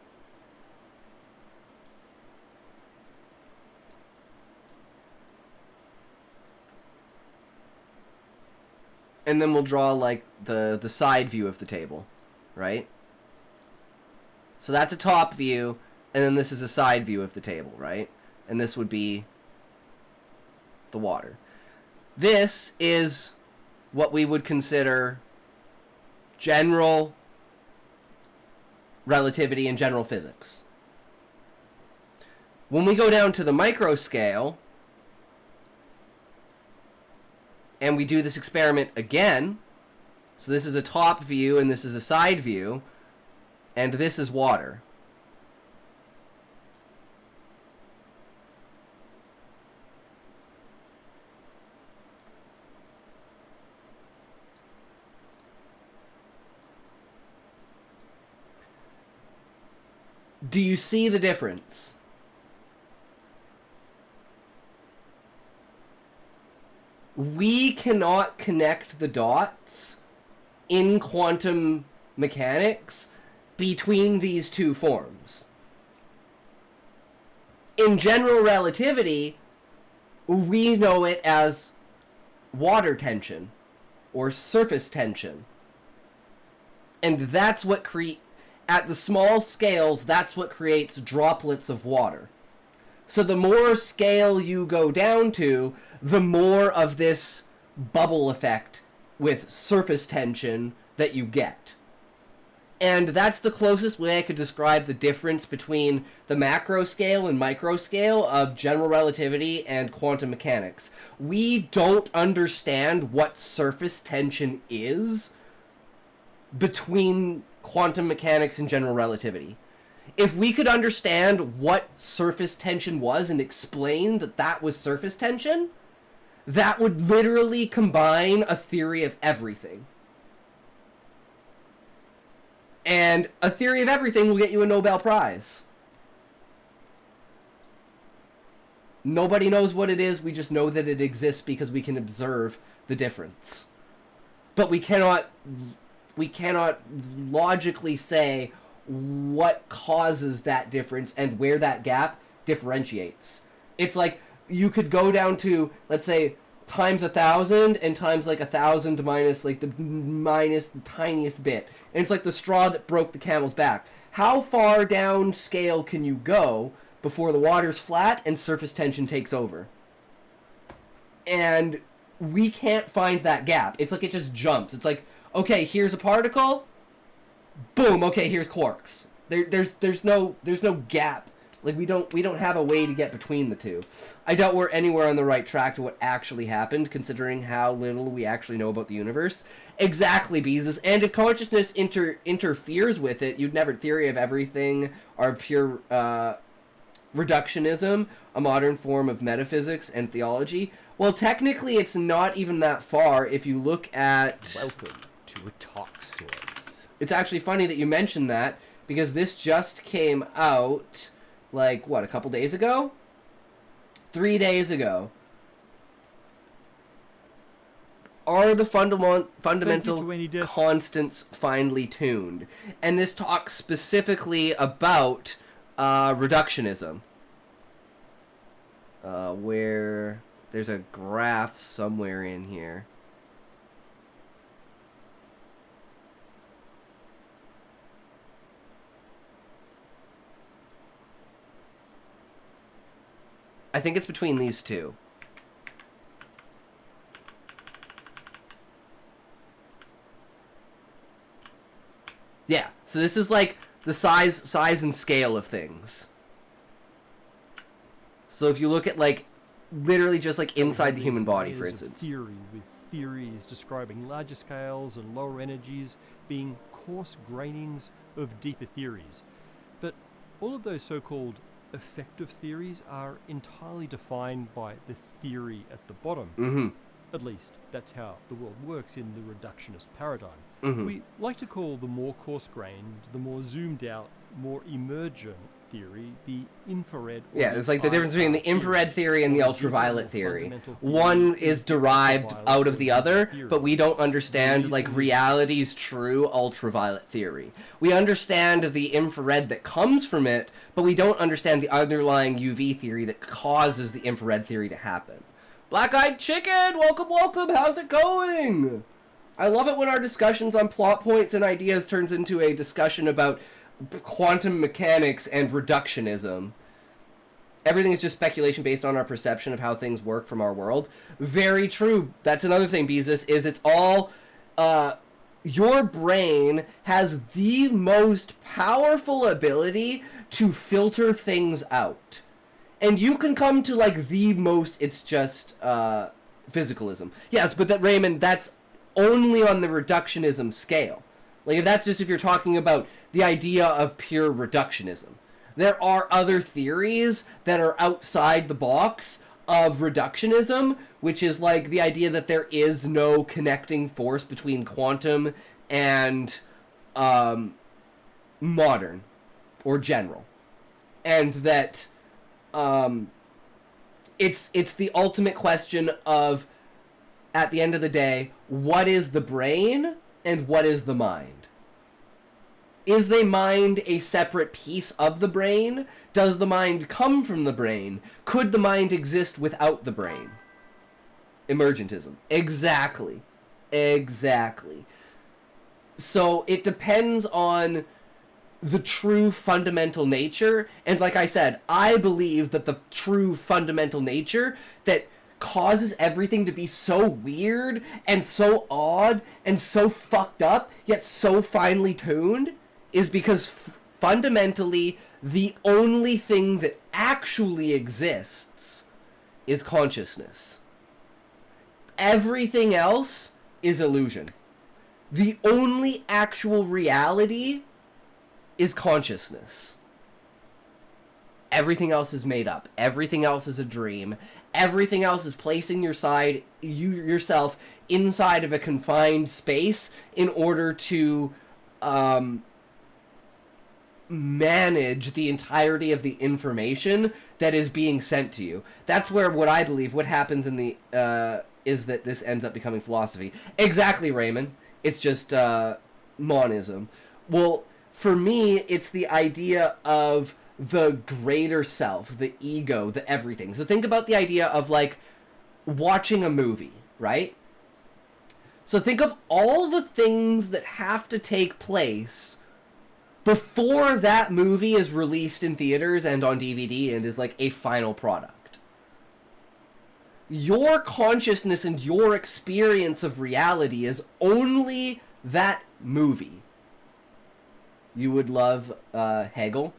And then we'll draw, like, the side view of the table, right? So that's a top view, and then this is a side view of the table, right? And this would be the water. This is what we would consider general relativity and general physics. When we go down to the micro scale, and we do this experiment again, so this is a top view and this is a side view, and this is water. Do you see the difference? We cannot connect the dots in quantum mechanics between these two forms. In general relativity, we know it as water tension or surface tension. And that's what at the small scales, that's what creates droplets of water. So the more scale you go down to, the more of this bubble effect with surface tension that you get. And that's the closest way I could describe the difference between the macro scale and micro scale of general relativity and quantum mechanics. We don't understand what surface tension is between quantum mechanics and general relativity. If we could understand what surface tension was and explain that that was surface tension, that would literally combine a theory of everything. And a theory of everything will get you a Nobel Prize. Nobody knows what it is, we just know that it exists because we can observe the difference. But we cannot logically say what causes that difference and where that gap differentiates. It's like you could go down to, let's say, times 1,000 and times like 1,000 minus like the tiniest bit. And it's like the straw that broke the camel's back. How far down scale can you go before the water's flat and surface tension takes over? And we can't find that gap. It's like it just jumps. It's like, okay, here's a particle. Boom. Okay, here's quarks. There's no gap. Like we don't have a way to get between the two. I doubt we're anywhere on the right track to what actually happened, considering how little we actually know about the universe. Exactly, Beezus. And if consciousness interferes with it, you'd never theory of everything or pure reductionism, a modern form of metaphysics and theology. Well, technically, it's not even that far if you look at... Welcome to a Talk Stories. It's actually funny that you mentioned that, because this just came out, like, what, a couple days ago? 3 days ago. Are the fundamental constants finely tuned? And this talks specifically about reductionism. Where there's a graph somewhere in here. I think it's between these two. Yeah, so this is like the size and scale of things. So if you look at like literally just like inside the human body, for instance. Theory, with theories describing larger scales and lower energies being coarse grainings of deeper theories. But all of those so-called effective theories are entirely defined by the theory at the bottom. Mm-hmm. At least, that's how the world works in the reductionist paradigm. Mm-hmm. We like to call the more coarse-grained, the more zoomed-out, more emergent theory the infrared. Yeah, it's like the difference between the infrared theory and the ultraviolet theory. One is derived out of the other, but we don't understand like reality's true ultraviolet theory. We understand the infrared that comes from it, but we don't understand the underlying UV theory that causes the infrared theory to happen. Black-eyed chicken, welcome, welcome. How's it going? I love it when our discussions on plot points and ideas turns into a discussion about quantum mechanics and reductionism. Everything is just speculation based on our perception of how things work from our world. Very true. That's another thing, Beezus, is it's all... your brain has the most powerful ability to filter things out. And you can come to, like, the most... It's just, physicalism. Yes, but that, Raymond, that's only on the reductionism scale. Like, if you're talking about the idea of pure reductionism. There are other theories that are outside the box of reductionism, which is like the idea that there is no connecting force between quantum and modern or general. And that it's the ultimate question of, at the end of the day, what is the brain and what is the mind? Is the mind a separate piece of the brain? Does the mind come from the brain? Could the mind exist without the brain? Emergentism. Exactly. Exactly. So it depends on the true fundamental nature. And like I said, I believe that the true fundamental nature that causes everything to be so weird and so odd and so fucked up, yet so finely tuned, is because fundamentally the only thing that actually exists is consciousness. Everything else is illusion. The only actual reality is consciousness. Everything else is made up. Everything else is a dream. Everything else is placing yourself inside of a confined space in order to manage the entirety of the information that is being sent to you. That's where what I believe what happens in the is that this ends up becoming philosophy. Exactly, Raymond. It's just monism. Well, for me, it's the idea of the greater self, the ego, the everything. So think about the idea of like watching a movie, right? So think of all the things that have to take place before that movie is released in theaters and on DVD and is like a final product. Your consciousness and your experience of reality is only that movie. You would love Hegel.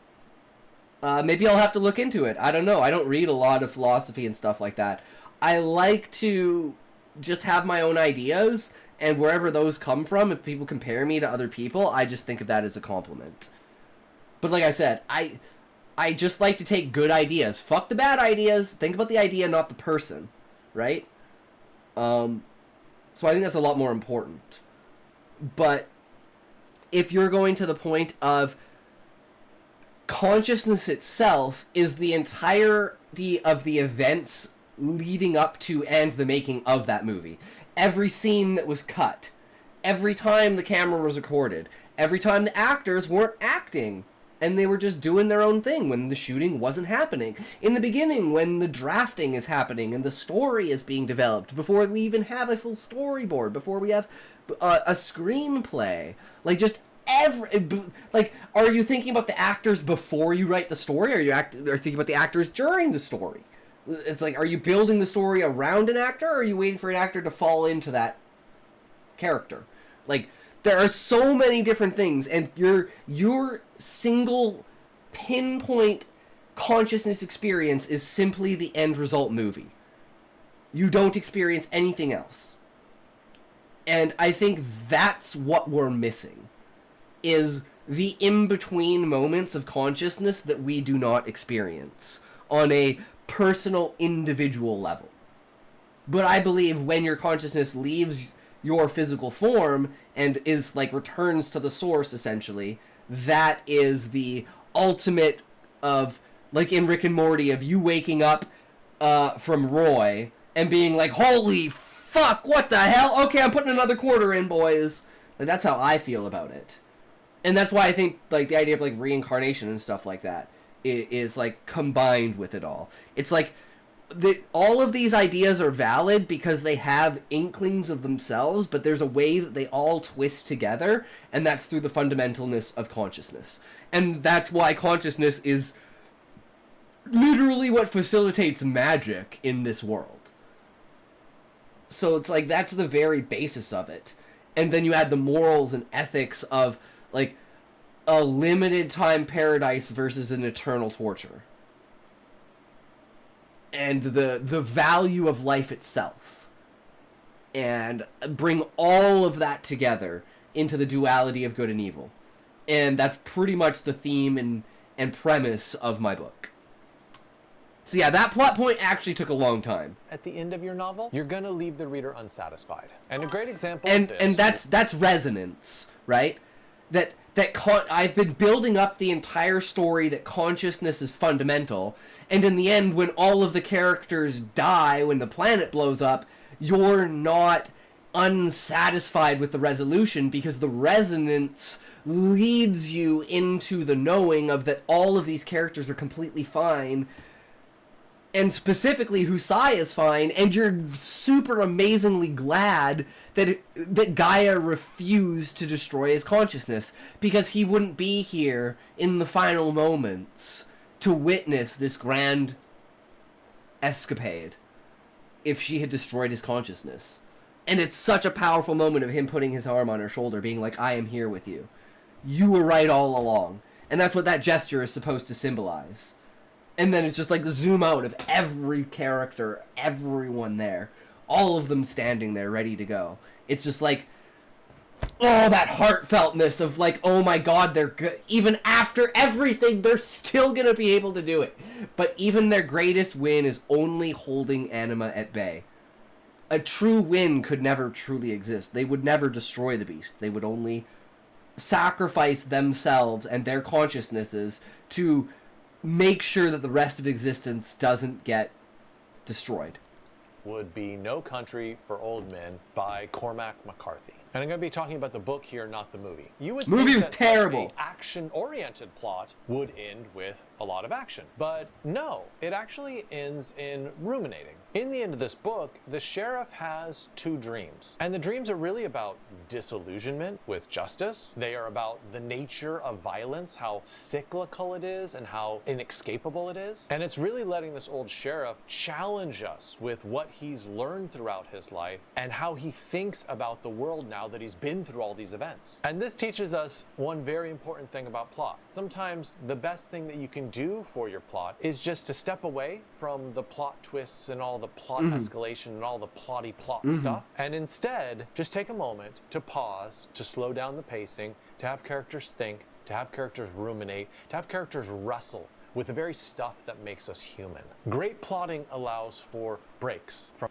Maybe I'll have to look into it. I don't know. I don't read a lot of philosophy and stuff like that. I like to just have my own ideas, and wherever those come from, if people compare me to other people, I just think of that as a compliment. But like I said, I just like to take good ideas. Fuck the bad ideas. Think about the idea, not the person. right? So I think that's a lot more important. But if you're going to the point of consciousness itself is the entirety of the events leading up to and the making of that movie. Every scene that was cut, every time the camera was recorded, every time the actors weren't acting and they were just doing their own thing when the shooting wasn't happening. In the beginning, when the drafting is happening and the story is being developed, before we even have a full storyboard, before we have a screenplay, like just like, are you thinking about the actors before you write the story, or are thinking about the actors during the story? It's like, are you building the story around an actor, or are you waiting for an actor to fall into that character? Like, there are so many different things, and your single pinpoint consciousness experience is simply the end result movie. You don't experience anything else. And I think that's what we're missing, is the in-between moments of consciousness that we do not experience on a personal, individual level. But I believe when your consciousness leaves your physical form and is, like, returns to the source, essentially, that is the ultimate of, like in Rick and Morty, of you waking up from Roy and being like, holy fuck, what the hell? Okay, I'm putting another quarter in, boys. Like, that's how I feel about it. And that's why I think, like, the idea of, like, reincarnation and stuff like that is like, combined with it all. It's like, all of these ideas are valid because they have inklings of themselves, but there's a way that they all twist together, and that's through the fundamentalness of consciousness. And that's why consciousness is literally what facilitates magic in this world. So it's like, that's the very basis of it. And then you add the morals and ethics of, like, a limited time paradise versus an eternal torture. And the value of life itself. And bring all of that together into the duality of good and evil. And that's pretty much the theme and premise of my book. So yeah, that plot point actually took a long time. At the end of your novel, you're going to leave the reader unsatisfied. And a great example And of this... that's resonance, right? I've been building up the entire story that consciousness is fundamental, and in the end, when all of the characters die, when the planet blows up, you're not unsatisfied with the resolution, because the resonance leads you into the knowing of that all of these characters are completely fine, and specifically Husai is fine, and you're super amazingly glad that Gaia refused to destroy his consciousness, because he wouldn't be here in the final moments to witness this grand escapade if she had destroyed his consciousness. And it's such a powerful moment of him putting his arm on her shoulder, being like, I am here with you. You were right all along. And that's what that gesture is supposed to symbolize. And then it's just like the zoom out of every character, everyone there, all of them standing there ready to go. It's just like, oh, that heartfeltness of like, oh my god, they're good. Even after everything, they're still gonna be able to do it. But even their greatest win is only holding Anima at bay. A true win could never truly exist. They would never destroy the beast. They would only sacrifice themselves and their consciousnesses to make sure that the rest of existence doesn't get destroyed. Would be No Country for Old Men by Cormac McCarthy. And I'm going to be talking about the book here, not the movie. You would movie think was that terrible. Such an action-oriented plot would end with a lot of action. But no, it actually ends in ruminating. In the end of this book, the sheriff has two dreams. And the dreams are really about disillusionment with justice. They are about the nature of violence, how cyclical it is and how inescapable it is. And it's really letting this old sheriff challenge us with what he's learned throughout his life and how he thinks about the world now that he's been through all these events. And this teaches us one very important thing about plot. Sometimes the best thing that you can do for your plot is just to step away from the plot twists and all the plot escalation and all the plotty plot stuff, and instead just take a moment to pause, to slow down the pacing, to have characters think, to have characters ruminate, to have characters wrestle with the very stuff that makes us human. Great plotting allows for breaks from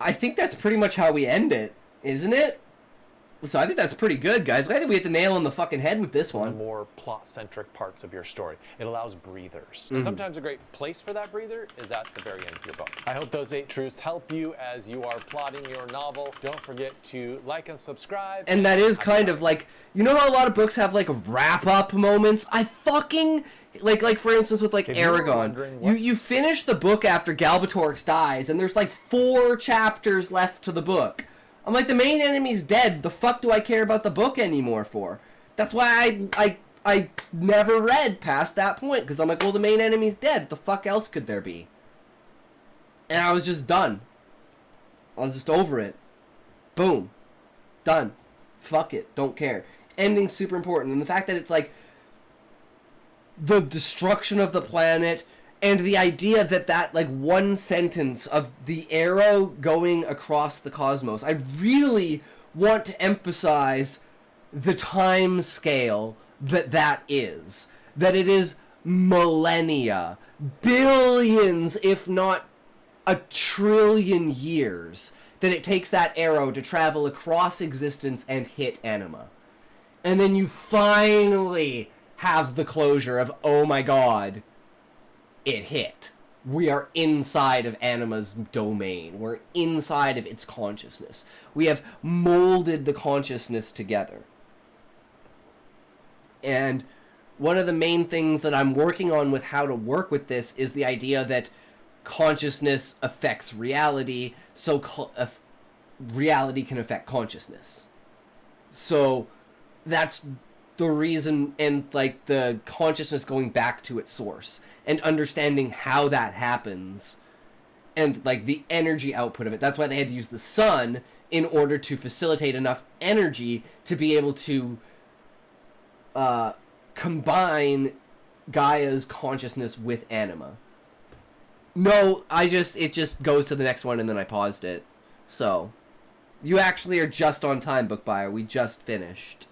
I think that's pretty much how we end it, isn't it? So I think that's pretty good, guys. I think we hit the nail on the fucking head with this The one. more plot-centric parts of your story. It allows breathers. And sometimes a great place for that breather is at the very end of your book. I hope those 8 truths help you as you are plotting your novel. Don't forget to like and subscribe. And that is kind of like, you know how a lot of books have like wrap-up moments? I fucking... Like for instance with like If you were Aragon, wondering what- you finish the book after Galbatorix dies, and there's like 4 chapters left to the book. I'm like, the main enemy's dead. The fuck do I care about the book anymore for? That's why I never read past that point, because I'm like, well, the main enemy's dead. The fuck else could there be? And I was just done. I was just over it. Boom. Done. Fuck it. Don't care. Ending's super important. And the fact that it's like the destruction of the planet, and the idea that like one sentence of the arrow going across the cosmos, I really want to emphasize the time scale that is. That it is millennia, billions, if not a trillion years, that it takes that arrow to travel across existence and hit Anima. And then you finally have the closure of, oh my god, it hit. We are inside of Anima's domain. We're inside of its consciousness. We have molded the consciousness together. And one of the main things that I'm working on with how to work with this is the idea that consciousness affects reality, so reality can affect consciousness. So that's the reason, and like the consciousness going back to its source and understanding how that happens and like the energy output of it. That's why they had to use the sun in order to facilitate enough energy to be able to combine Gaia's consciousness with Anima. No, it just goes to the next one and then I paused it. So, you actually are just on time, book buyer. We just finished.